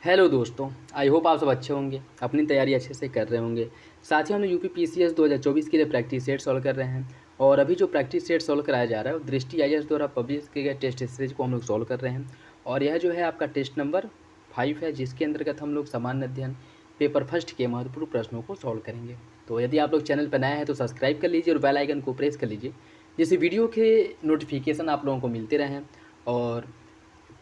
Hello दोस्तों, I hope आप सब अच्छे होंगे, अपनी तैयारी अच्छे से कर रहे होंगे। साथ ही हम यूपी पीसीएस 2024 के लिए प्रैक्टिस सेट सॉल्व कर रहे हैं। और अभी जो प्रैक्टिस सेट सॉल्व कराया जा रहा है वो दृष्टि आईएएस द्वारा पब्लिश किए गए टेस्ट सीरीज को हम लोग सॉल्व कर रहे हैं। और यह जो है आपका टेस्ट नंबर 5 है, जिसके अंतर्गत हम लोग सामान्य अध्ययन पेपर फर्स्ट के महत्वपूर्ण प्रश्नों को सॉल्व करेंगे। तो यदि आप लोग चैनल पर नए हैं तो सब्सक्राइब कर लीजिए और बेल आइकन को प्रेस कर लीजिए, जिससे वीडियो के नोटिफिकेशन आप लोगों को मिलते रहें। और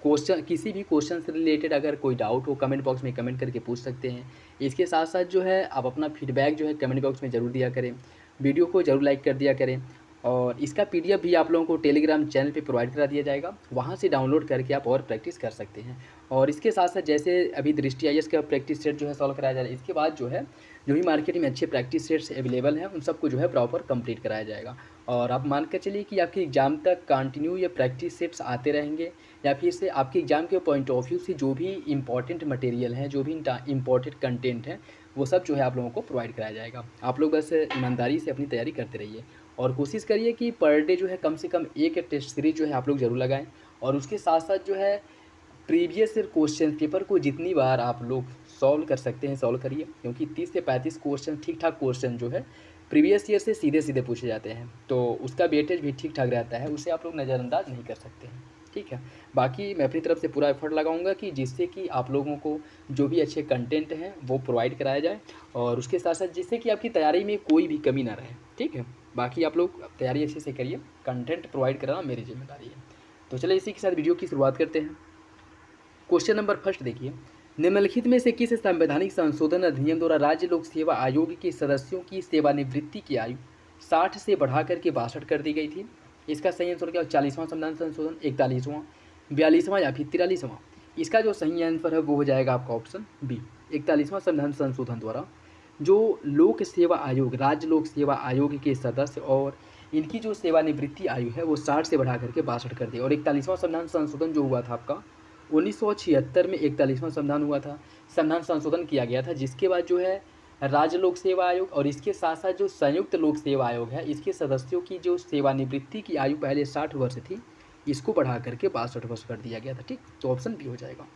क्वेश्चन, किसी भी क्वेश्चन से रिलेटेड अगर कोई डाउट हो कमेंट बॉक्स में कमेंट करके पूछ सकते हैं। इसके साथ साथ जो है आप अपना फीडबैक जो है कमेंट बॉक्स में ज़रूर दिया करें, वीडियो को ज़रूर लाइक कर दिया करें। और इसका पीडीएफ भी आप लोगों को टेलीग्राम चैनल पे प्रोवाइड करा दिया जाएगा, वहाँ से डाउनलोड करके आप और प्रैक्टिस कर सकते हैं। और इसके साथ साथ जैसे अभी दृष्टि आईएएस का प्रैक्टिस सेट जो है सॉल्व कराया जा रहा है, इसके बाद जो है जो भी मार्केट में अच्छे प्रैक्टिस सेट्स अवेलेबल हैं उन सबको जो है प्रॉपर कंप्लीट कराया जाएगा। और आप मान कर चलिए कि आपके एग्ज़ाम तक कंटिन्यू ये प्रैक्टिस सेट्स आते रहेंगे, या फिर से आपके एग्ज़ाम के पॉइंट ऑफ व्यू से जो भी इंपॉर्टेंट मटेरियल हैं, जो भी इंपॉर्टेंट कंटेंट है, वो सब जो है आप लोगों को प्रोवाइड कराया जाएगा। आप लोग बस ईमानदारी से अपनी तैयारी करते रहिए और कोशिश करिए कि पर डे जो है कम से कम एक टेस्ट सीरीज जो है आप लोग ज़रूर लगाएं। और उसके साथ साथ जो है प्रीवियस ईयर क्वेश्चन पेपर को जितनी बार आप लोग सॉल्व कर सकते हैं सॉल्व करिए, क्योंकि 30 से 35 क्वेश्चन ठीक ठाक क्वेश्चन जो है प्रीवियस ईयर से सीधे सीधे पूछे जाते हैं, तो उसका वेटेज भी ठीक ठाक रहता है, उसे आप लोग नज़रअंदाज नहीं कर सकते हैं। ठीक है, बाकी मैं अपनी तरफ से पूरा एफर्ट लगाऊंगा कि जिससे कि आप लोगों को जो भी अच्छे कंटेंट हैं वो प्रोवाइड कराया जाए, और उसके साथ साथ जिससे कि आपकी तैयारी में कोई भी कमी ना रहे। ठीक है, बाकी आप लोग तैयारी अच्छे से करिए, कंटेंट प्रोवाइड कराना मेरी जिम्मेदारी है। तो चलिए इसी के साथ वीडियो की शुरुआत करते हैं। क्वेश्चन नंबर फर्स्ट देखिए, निम्नलिखित में से किस संवैधानिक संशोधन अधिनियम द्वारा राज्य लोक सेवा आयोग के सदस्यों की सेवानिवृत्ति की आयु 60 से बढ़ाकर के 62 कर दी गई थी? इसका सही आंसर क्या? 40वां संविधान संशोधन, 41वां, 42वां या फिर 43वां? इसका जो सही आंसर है वो हो जाएगा आपका ऑप्शन बी, 41वां संविधान संशोधन द्वारा जो लोक सेवा आयोग, राज्य लोक सेवा आयोग के सदस्य और इनकी जो सेवानिवृत्ति आयु है वो 60 से बढ़ा करके 62 कर दी। और 41वां संविधान संशोधन जो हुआ था आपका 1976 में 41वां संविधान हुआ था, संविधान संशोधन किया गया था, जिसके बाद जो है राज्य लोक सेवा आयोग और इसके साथ साथ जो संयुक्त लोक सेवा आयोग है, इसके सदस्यों की जो सेवानिवृत्ति की आयु पहले 60 वर्ष थी, इसको बढ़ा करके 62 वर्ष कर दिया गया था। ठीक, तो ऑप्शन बी हो जाएगा।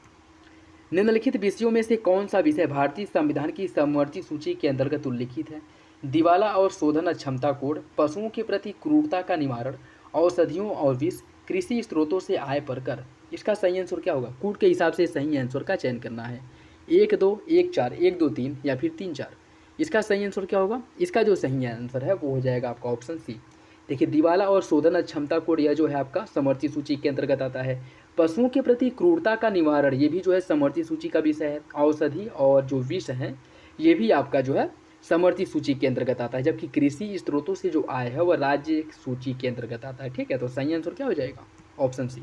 निम्नलिखित विषयों में से कौन सा विषय भारतीय संविधान की समवर्ती सूची के अंतर्गत उल्लिखित है? दिवाला और शोधन अक्षमता कोड, पशुओं के प्रति क्रूरता का निवारण, औषधियों और विष, कृषि स्रोतों से आय पर कर। इसका सही आंसर क्या होगा? कोड के हिसाब से सही आंसर का चयन करना है, 1 2 1 4, 1 2 3 या फिर 3 4। इसका सही आंसर क्या होगा? इसका जो सही आंसर है वो हो जाएगा आपका ऑप्शन सी। देखिए, दिवाला और शोधन अक्षमता कोड यह जो है आपका समवर्ती सूची के अंतर्गत आता है। पशुओं के प्रति क्रूरता का निवारण ये भी जो है समवर्ती सूची का विषय है। औषधि और जो विष है ये भी आपका जो है समवर्ती सूची के अंतर्गत आता है, जबकि कृषि स्रोतों से जो आय है वह राज्य सूची के अंतर्गत आता है। ठीक है, तो सही आंसर क्या हो जाएगा? Option C.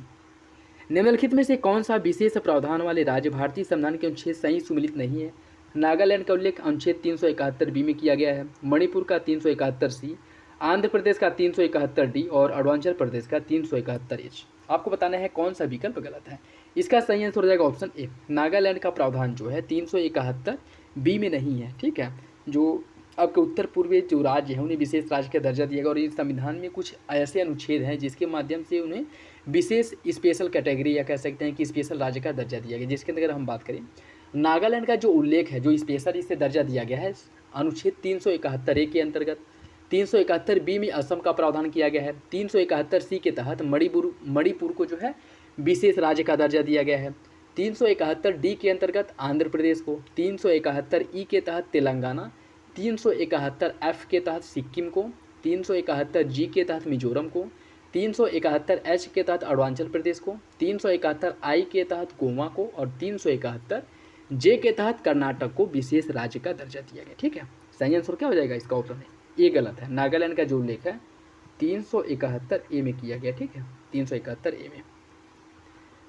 निम्नलिखित में से कौन सा विशेष प्रावधान वाले राज्य भारतीय संविधान के अनुच्छेद सही सुमिलित नहीं है? नागालैंड का उल्लेख अनुच्छेद 371 बी में किया गया है, मणिपुर का 371 सी, आंध्र प्रदेश का 371 डी और अरुणाचल प्रदेश का 371 एच। आपको बताना है कौन सा विकल्प गलत है। इसका सही आंसर हो जाएगा ऑप्शन ए, नागालैंड का प्रावधान जो है 371 बी में नहीं है। ठीक है, जो आपके उत्तर पूर्वी जो राज्य हैं उन्हें विशेष राज्य का दर्जा दिया गया, और इस संविधान में कुछ ऐसे अनुच्छेद हैं जिसके माध्यम से उन्हें विशेष स्पेशल कैटेगरी या कह सकते हैं कि स्पेशल राज्य का दर्जा दिया गया। जिसके अंदर हम बात करें, नागालैंड का जो उल्लेख है, जो स्पेशल इसे दर्जा दिया गया है अनुच्छेद 371 ए के अंतर्गत, 371 बी में असम का प्रावधान किया गया है, 371 सी के तहत मणिपुर को जो है विशेष राज्य का दर्जा दिया गया है, 371 डी के अंतर्गत आंध्र प्रदेश को, 371 ई के तहत तेलंगाना, 371 एफ के तहत सिक्किम को, 371 जी के तहत मिजोरम को, 371 एच के तहत अरुणाचल प्रदेश को, 371 आई के तहत गोवा को और 371 जे के तहत कर्नाटक को विशेष राज्य का दर्जा दिया गया। ठीक है, सही आंसर क्या हो जाएगा? इसका ऑप्शन है ये गलत है। नागालैंड का जो उल्लेख है 371 ए में किया गया। ठीक है, 371 ए में।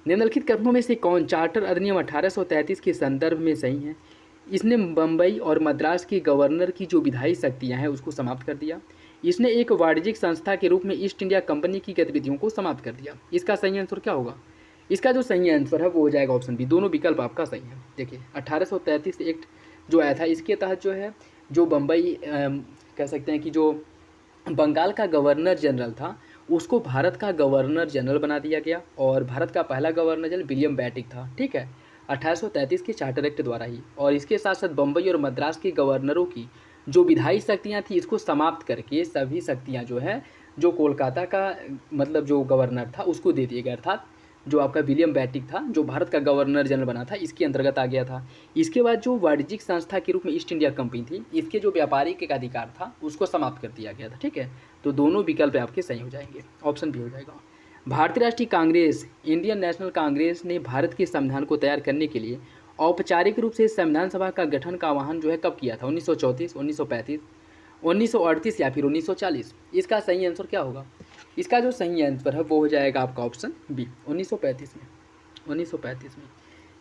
निम्नलिखित कथनों में से कौन चार्टर अधिनियम 1833 के संदर्भ में सही है? इसने बम्बई और मद्रास के गवर्नर की जो विधायी शक्तियां हैं उसको समाप्त कर दिया। इसने एक वाणिज्यिक संस्था के रूप में ईस्ट इंडिया कंपनी की गतिविधियों को समाप्त कर दिया। इसका सही आंसर क्या होगा? इसका जो सही आंसर है वो हो जाएगा ऑप्शन बी, दोनों विकल्प आपका सही है। देखिए, 1833 एक्ट जो आया था इसके तहत जो है जो बम्बई कह सकते हैं कि जो बंगाल का गवर्नर जनरल था उसको भारत का गवर्नर जनरल बना दिया गया, और भारत का पहला गवर्नर जनरल विलियम बेंटिक था। ठीक है, 1833 के चार्टर एक्ट द्वारा ही। और इसके साथ साथ बम्बई और मद्रास के गवर्नरों की जो विधायी शक्तियाँ थी इसको समाप्त करके सभी शक्तियाँ जो है जो कोलकाता का मतलब जो गवर्नर था उसको दे दिया गया, अर्थात जो आपका विलियम बेंटिक था जो भारत का गवर्नर जनरल बना था इसके अंतर्गत आ गया था। इसके बाद जो वाणिज्यिक संस्था के रूप में ईस्ट इंडिया कंपनी थी इसके जो व्यापारिक एक अधिकार था उसको समाप्त कर दिया गया था। ठीक है, तो दोनों विकल्प आपके सही हो जाएंगे, ऑप्शन भी हो जाएगा। भारतीय राष्ट्रीय कांग्रेस इंडियन नेशनल कांग्रेस ने भारत के संविधान को तैयार करने के लिए औपचारिक रूप से संविधान सभा का गठन का आह्वान जो है कब किया था? 1934, 1935, 1938 या फिर 1940? इसका सही आंसर क्या होगा? इसका जो सही आंसर है वो हो जाएगा आपका ऑप्शन बी, 1935 में। 1935 में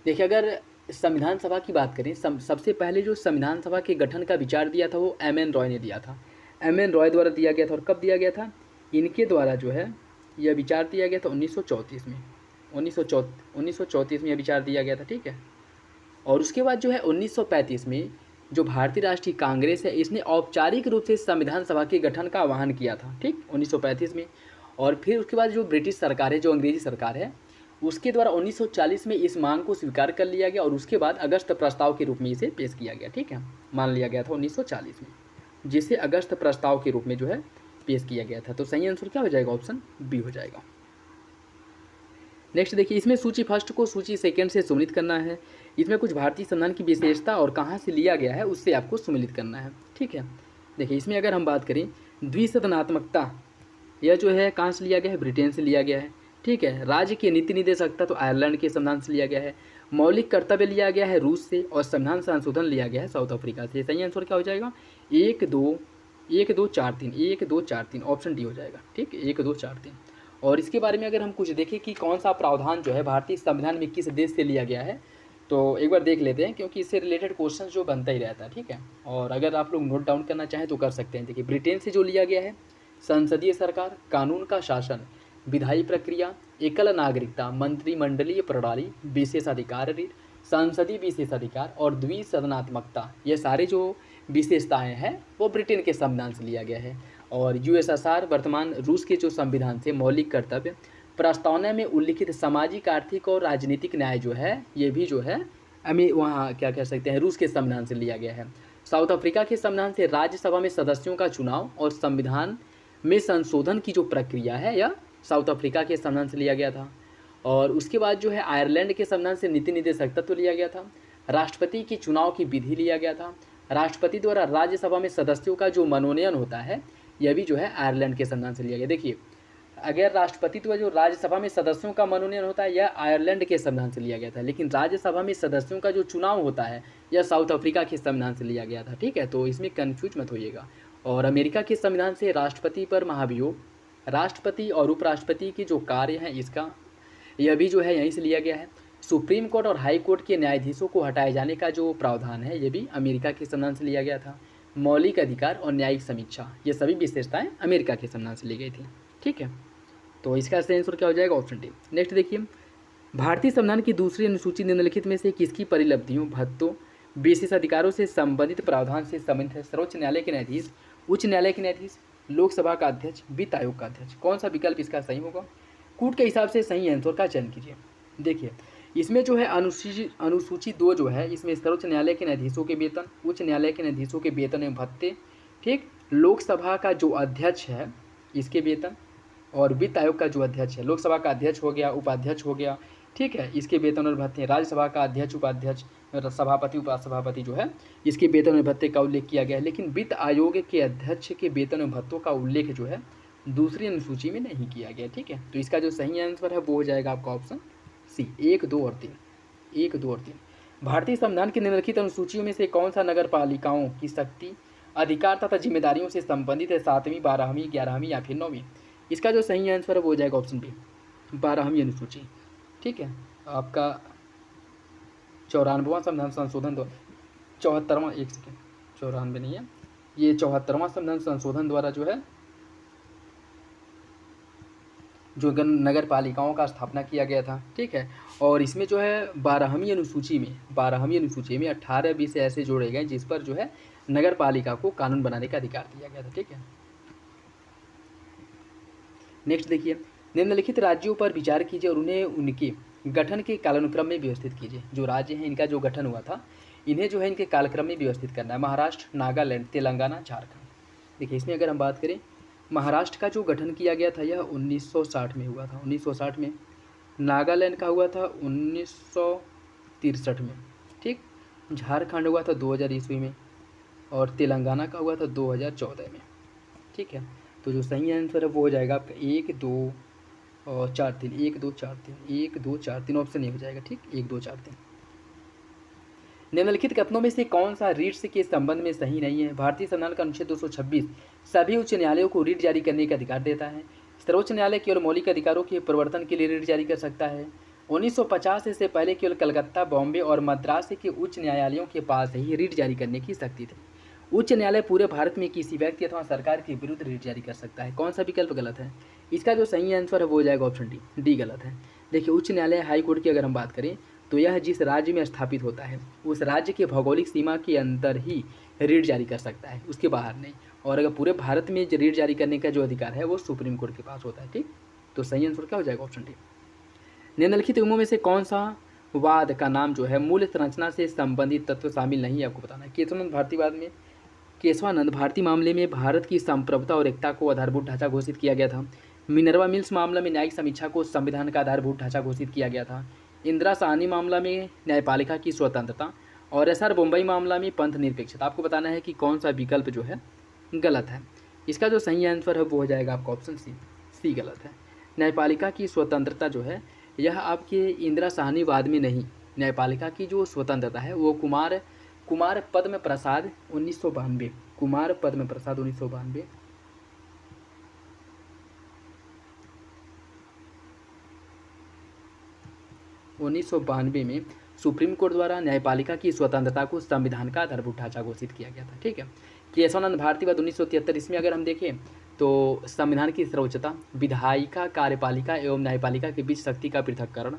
देखिए, अगर संविधान सभा की बात करें, सबसे पहले जो संविधान सभा के गठन का विचार दिया था वो एम.एन. रॉय ने दिया था। एम.एन. रॉय द्वारा दिया गया था। और कब दिया गया था? इनके द्वारा जो है यह विचार दिया गया था 1934 में। 1934 में यह विचार दिया गया था। ठीक है, और उसके बाद जो है 1935 में जो भारतीय राष्ट्रीय कांग्रेस है इसने औपचारिक रूप से संविधान सभा के गठन का आह्वान किया था। ठीक, 1935 में। और फिर उसके बाद जो ब्रिटिश सरकार है, जो अंग्रेजी सरकार है, उसके द्वारा 1940 में इस मांग को स्वीकार कर लिया गया और उसके बाद अगस्त प्रस्ताव के रूप में इसे पेश किया गया। ठीक है, मान लिया गया था 1940 में, जिसे अगस्त प्रस्ताव के रूप में जो है पेश किया गया था। तो सही आंसर क्या हो जाएगा? ऑप्शन बी हो जाएगा। नेक्स्ट देखिए, इसमें सूची फर्स्ट को सूची सेकंड से सम्मिलित करना है। इसमें कुछ भारतीय संविधान की विशेषता और कहाँ से लिया गया है उससे आपको सम्मिलित करना है। ठीक है, देखिए इसमें अगर हम बात करें द्विसदनात्मकता, यह जो है कहाँ से लिया गया है? ब्रिटेन से लिया गया है। ठीक है, राज्य की नीति निर्देशकता तो आयरलैंड के संविधान से लिया गया है। मौलिक कर्तव्य लिया गया है रूस से और संविधान संशोधन लिया गया है साउथ अफ्रीका से। सही आंसर क्या हो जाएगा? 1 2 1 2 4 3 1 2 4 3 ऑप्शन डी हो जाएगा। ठीक, 1 2 4 3। और इसके बारे में अगर हम कुछ देखें कि कौन सा प्रावधान जो है भारतीय संविधान में किस देश से लिया गया है, तो एक बार देख लेते हैं क्योंकि इससे रिलेटेड क्वेश्चन जो बनता ही रहता है। ठीक है, और अगर आप लोग नोट डाउन करना चाहें तो कर सकते हैं। देखिए, ब्रिटेन से जो लिया गया है संसदीय सरकार, कानून का शासन, विधायी प्रक्रिया, एकल नागरिकता, मंत्रिमंडलीय प्रणाली, विशेषाधिकार रीत, संसदीय विशेषाधिकार और द्विसदनात्मकता, ये सारे जो विशेषताएं हैं वो ब्रिटेन के संविधान से लिया गया है। और यूएसएसआर वर्तमान रूस के जो संविधान से मौलिक कर्तव्य, प्रस्तावना में उल्लिखित सामाजिक, आर्थिक और राजनीतिक न्याय जो है ये भी जो है हमें वहाँ क्या कह सकते हैं रूस के संविधान से लिया गया है। साउथ अफ्रीका के संविधान से राज्यसभा में सदस्यों का चुनाव और संविधान में संशोधन की जो प्रक्रिया है यह साउथ अफ्रीका के संविधान से लिया गया था। और उसके बाद जो है आयरलैंड के संविधान से नीति निर्देशकता तो लिया गया था। राष्ट्रपति की चुनाव की विधि लिया गया था। राष्ट्रपति द्वारा राज्यसभा में सदस्यों का जो मनोनयन होता है यह भी जो है आयरलैंड के संविधान से लिया गया। देखिए, अगर राष्ट्रपति द्वारा जो राज्यसभा में सदस्यों का मनोनयन होता है यह आयरलैंड के संविधान से लिया गया था, लेकिन राज्यसभा में सदस्यों का जो चुनाव होता है यह साउथ अफ्रीका के संविधान से लिया गया था। ठीक है, तो इसमें कन्फ्यूज मत होइएगा। और अमेरिका के संविधान से राष्ट्रपति पर महाभियोग, राष्ट्रपति और उपराष्ट्रपति की जो कार्य हैं इसका यह भी जो है यहीं से लिया गया है। सुप्रीम कोर्ट और हाई कोर्ट के न्यायाधीशों को हटाए जाने का जो प्रावधान है ये भी अमेरिका के संविधान से लिया गया था। मौलिक अधिकार और न्यायिक समीक्षा, ये सभी विशेषताएं अमेरिका के संविधान से ली गई थी। ठीक है, तो इसका सही आंसर क्या हो जाएगा? Option D. नेक्स्ट देखिए, भारतीय संविधान की दूसरी अनुसूची निम्नलिखित में से किसकी परिलब्धियों, भत्तों, विशेष अधिकारों से संबंधित प्रावधान से संबंधित है? सर्वोच्च न्यायालय के न्यायाधीश, उच्च न्यायालय के न्यायाधीश, लोकसभा का अध्यक्ष, वित्त आयोग का अध्यक्ष। कौन सा विकल्प इसका सही होगा? कूट के हिसाब से सही आंसर का चयन कीजिए। देखिए, इसमें जो है अनुसूची 2 जो है इसमें सर्वोच्च न्यायालय के न्यायाधीशों के वेतन, उच्च न्यायालय के न्यायाधीशों के वेतन एवं भत्ते, ठीक, लोकसभा का जो अध्यक्ष है इसके वेतन, और वित्त आयोग का जो अध्यक्ष है, लोकसभा का अध्यक्ष हो गया, उपाध्यक्ष हो गया, ठीक है, इसके वेतन और भत्ते, राज्यसभा का अध्यक्ष, उपाध्यक्ष, सभापति, उपसभापति जो है इसके वेतन और भत्ते का उल्लेख किया गया है। लेकिन वित्त आयोग के अध्यक्ष के वेतन और भत्तों का उल्लेख जो है दूसरी अनुसूची में नहीं किया गया। ठीक है, तो इसका जो सही आंसर है वो हो जाएगा आपका ऑप्शन सी, 1 2 और 3, 1 2 और 3। भारतीय संविधान की निम्नलिखित अनुसूचियों में से कौन सा नगर पालिकाओं की शक्ति, अधिकार तथा जिम्मेदारियों से संबंधित है? 7वीं, 12वीं, 11वीं या फिर 9वीं? इसका जो सही आंसर है वो हो जाएगा ऑप्शन बी, 12वीं अनुसूची। ठीक है, आपका 94वां संविधान संशोधन 74वां, 1 सेकेंड, 94 नहीं है, ये 74वां संविधान संशोधन द्वारा जो है जो नगर पालिकाओं का स्थापना किया गया था। ठीक है, और इसमें जो है 12वीं अनुसूची में 18 विषय ऐसे जोड़े गए जिस पर जो है नगर पालिका को कानून बनाने का अधिकार दिया गया था। ठीक है, नेक्स्ट देखिए, निम्नलिखित राज्यों पर विचार कीजिए और उन्हें उनके गठन के कालानुक्रम में व्यवस्थित कीजिए। जो राज्य हैं इनका जो गठन हुआ था, इन्हें जो है इनके कालक्रम में व्यवस्थित करना है। महाराष्ट्र, नागालैंड, तेलंगाना, झारखंड। देखिए इसमें अगर हम बात करें, महाराष्ट्र का जो गठन किया गया था यह 1960 में हुआ था, 1960 में। नागालैंड का हुआ था 1963 में, ठीक। झारखंड हुआ था 2000 ईस्वी में, और तेलंगाना का हुआ था 2014 में, ठीक है। तो जो सही आंसर है वो हो जाएगा आपका 1 2 और 4 3, 1 2 4 3, 1 2 4 3 ऑप्शन ए हो जाएगा, ठीक, 1 2 4 3। निम्नलिखित कथनों में से कौन सा रीट्स के संबंध में सही नहीं है? भारतीय संविधान का अनुच्छेद 226 सभी उच्च न्यायालयों को रीट जारी करने का अधिकार देता है। सर्वोच्च न्यायालय केवल मौलिक अधिकारों के परिवर्तन के लिए रीट जारी कर सकता है। 1950 से पहले केवल कलकत्ता, बॉम्बे और मद्रास के उच्च न्यायालयों के पास ही रीट जारी करने की शक्ति थी। उच्च न्यायालय पूरे भारत में किसी व्यक्ति अथवा सरकार के विरुद्ध रीट जारी कर सकता है। कौन सा विकल्प गलत है? इसका जो सही आंसर है वो हो जाएगा ऑप्शन डी, डी गलत है। देखिए उच्च न्यायालय, हाई कोर्ट की अगर हम बात करें तो यह जिस राज्य में स्थापित होता है उस राज्य के भौगोलिक सीमा के अंदर ही रीट जारी कर सकता है, उसके बाहर नहीं। और अगर पूरे भारत में रीट जारी करने का जो अधिकार है वो सुप्रीम कोर्ट के पास होता है, ठीक। तो सही आंसर क्या हो जाएगा? Option D. निम्नलिखित नियमों में से कौन सा वाद का नाम जो है मूल संरचना से संबंधित तत्व शामिल नहीं है, आपको बताना है। केशवानंद भारतीवाद में, केशवानंद भारती मामले में भारत की संप्रभुता और एकता को आधारभूत ढांचा घोषित किया गया था। मिनर्वा मिल्स मामला में न्यायिक समीक्षा को संविधान का आधारभूत ढांचा घोषित किया गया था। इंदिरा साहनी मामला में न्यायपालिका की स्वतंत्रता, और एसआर बम्बई मामला में पंथ निरपेक्षता। आपको बताना है कि कौन सा विकल्प जो है गलत है। इसका जो सही आंसर है वो हो जाएगा आपका ऑप्शन सी, सी गलत है। न्यायपालिका की स्वतंत्रता जो है यह आपके इंदिरा साहनी वाद में नहीं, न्यायपालिका की जो स्वतंत्रता है वो कुमार पद्म प्रसाद 1992, कुमार पद्म प्रसाद 1992 1992 में सुप्रीम कोर्ट द्वारा न्यायपालिका की स्वतंत्रता को संविधान का आधारभूत ढांचा घोषित किया गया था, ठीक है। केशवानंद भारतीवाद 1973, इसमें अगर हम देखें तो संविधान की सर्वोच्चता, विधायिका, कार्यपालिका एवं न्यायपालिका के बीच शक्ति का पृथक्करण,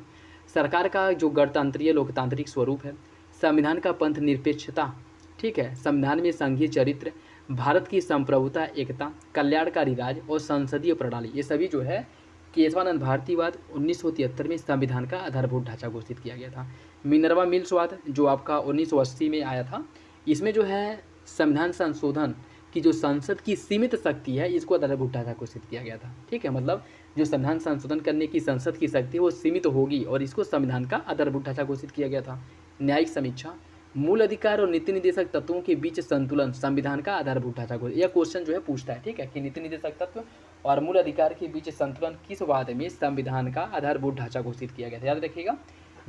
सरकार का जो गणतंत्रीय लोकतांत्रिक स्वरूप है, संविधान का पंथ निरपेक्षता, ठीक है, संविधान में संघीय चरित्र, भारत की संप्रभुता, एकता, कल्याणकारी राज और संसदीय प्रणाली, ये सभी जो है केशवानंद भारतीवाद 1973 में संविधान का आधारभूत ढांचा घोषित किया गया था। मिनर्वा मिल्स वाद जो आपका 1980 में आया था, इसमें जो है संविधान संशोधन की जो संसद की सीमित शक्ति है इसको आधारभूत ढांचा घोषित किया गया था, ठीक है। मतलब जो संविधान संशोधन करने की संसद की शक्ति है वो सीमित होगी और इसको संविधान का आधारभूत ढांचा घोषित किया गया था। न्यायिक समीक्षा, मूल अधिकार और नीति निर्देशक तत्वों के बीच संतुलन, संविधान का आधारभूत ढांचा घोषित। यह क्वेश्चन जो है पूछता है, ठीक है, कि नीति निर्देशक तत्व और मूल अधिकार के बीच संतुलन किस वाद में संविधान का आधारभूत ढांचा घोषित किया गया था? याद रखिएगा,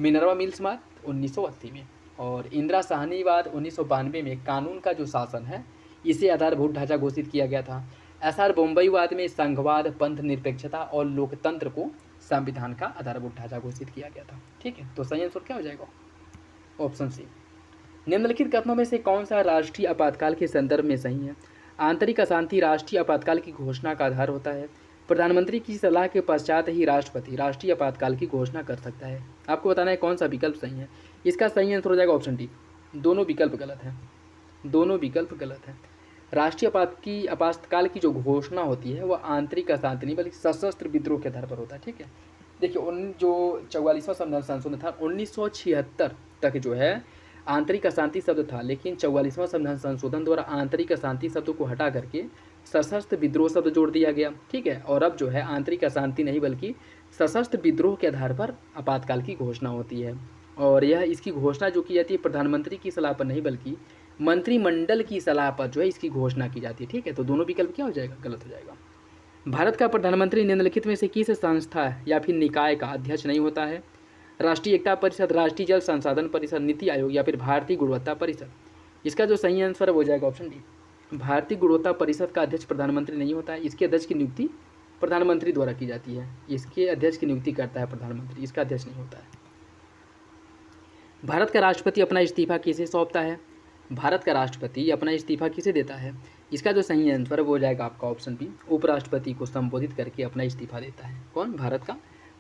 मिनर्वा मिल्स वाद 1980 में और इंदिरा साहनी वाद 1992 में कानून का जो शासन है इसे आधारभूत ढांचा घोषित किया गया था। एसआर बम्बई वाद में संघवाद, पंथ निरपेक्षता और लोकतंत्र को संविधान का आधारभूत ढांचा घोषित किया गया था, ठीक है। तो सही आंसर क्या हो जाएगा? Option C. निम्नलिखित कथनों में से कौन सा राष्ट्रीय आपातकाल के संदर्भ में सही है? आंतरिक अशांति राष्ट्रीय आपातकाल की घोषणा का आधार होता है। प्रधानमंत्री की सलाह के पश्चात ही राष्ट्रपति राष्ट्रीय आपातकाल की घोषणा कर सकता है। आपको बताना है कौन सा विकल्प सही है। इसका सही आंसर हो जाएगा ऑप्शन डी, दोनों विकल्प गलत हैं, दोनों विकल्प गलत हैं। राष्ट्रीय आपातकाल की जो घोषणा होती है वह आंतरिक अशांति नहीं बल्कि सशस्त्र विद्रोह के आधार पर होता है, ठीक है। देखिए उन जो 44वां संविधान संशोधन था 1976 तक जो है आंतरिक अशांति शब्द था, लेकिन 44वां संविधान संशोधन द्वारा आंतरिक अशांति शब्द को हटा करके सशस्त्र विद्रोह शब्द जोड़ दिया गया, ठीक है। और अब जो है आंतरिक अशांति नहीं बल्कि सशस्त्र विद्रोह के आधार पर आपातकाल की घोषणा होती है। और यह इसकी घोषणा जो की जाती है प्रधानमंत्री की सलाह पर नहीं बल्कि मंत्रिमंडल की सलाह पर जो है इसकी घोषणा की जाती है, ठीक है। तो दोनों विकल्प क्या हो जाएगा? गलत हो जाएगा। भारत का प्रधानमंत्री निम्नलिखित में से किस संस्था या फिर निकाय का अध्यक्ष नहीं होता है? राष्ट्रीय एकता परिषद, राष्ट्रीय जल संसाधन परिषद, नीति आयोग या फिर भारतीय गुणवत्ता परिषद। इसका जो सही आंसर हो जाएगा ऑप्शन डी, भारतीय गुणवत्ता परिषद का अध्यक्ष प्रधानमंत्री नहीं होता है। इसके अध्यक्ष की नियुक्ति प्रधानमंत्री द्वारा की जाती है, इसके अध्यक्ष की नियुक्ति करता है प्रधानमंत्री, इसका अध्यक्ष नहीं होता है। भारत का राष्ट्रपति अपना इस्तीफा किसे सौंपता है? भारत का राष्ट्रपति अपना इस्तीफा किसे देता है? इसका जो सही आंसर वो हो जाएगा आपका ऑप्शन बी, उपराष्ट्रपति को संबोधित करके अपना इस्तीफा देता है। कौन? भारत का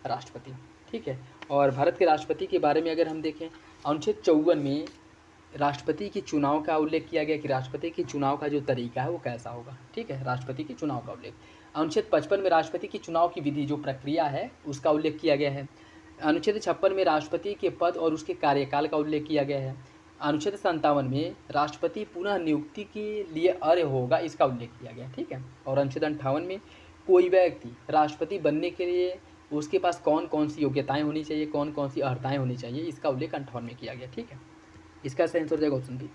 राष्ट्रपति, ठीक है। और भारत के राष्ट्रपति के बारे में अगर हम देखें अनुच्छेद 54 में राष्ट्रपति के चुनाव का उल्लेख किया गया कि राष्ट्रपति के चुनाव का जो तरीका है वो कैसा होगा, ठीक है। राष्ट्रपति के चुनाव का उल्लेख अनुच्छेद 55 में राष्ट्रपति के चुनाव की विधि जो प्रक्रिया है उसका उल्लेख किया गया है। अनुच्छेद 56 में राष्ट्रपति के पद और उसके कार्यकाल का उल्लेख किया गया है। अनुच्छेद 57 में राष्ट्रपति पुनः नियुक्ति के लिए अर्ह होगा, इसका उल्लेख किया गया है। ठीक है। और अनुच्छेद 58 में कोई व्यक्ति राष्ट्रपति बनने के लिए उसके पास कौन कौन सी योग्यताएं होनी चाहिए, कौन कौन सी अर्हताएं होनी चाहिए, इसका उल्लेख 58 में किया गया। ठीक है। इसका सही आंसर हो जाएगा ऑप्शन बी।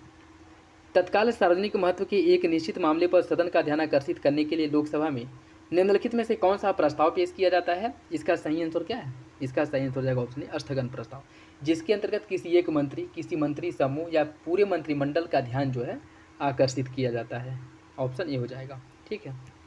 तत्काल सार्वजनिक महत्व के एक निश्चित मामले पर सदन का ध्यान आकर्षित करने के लिए लोकसभा में निम्नलिखित में से कौन सा प्रस्ताव पेश किया जाता है? इसका सही आंसर क्या है? इसका सही आंसर हो जाएगा ऑप्शन ए, स्थगन प्रस्ताव, जिसके अंतर्गत किसी एक मंत्री, किसी मंत्री समूह या पूरे मंत्रिमंडल का ध्यान जो है आकर्षित किया जाता है। ऑप्शन ए हो जाएगा। ठीक है।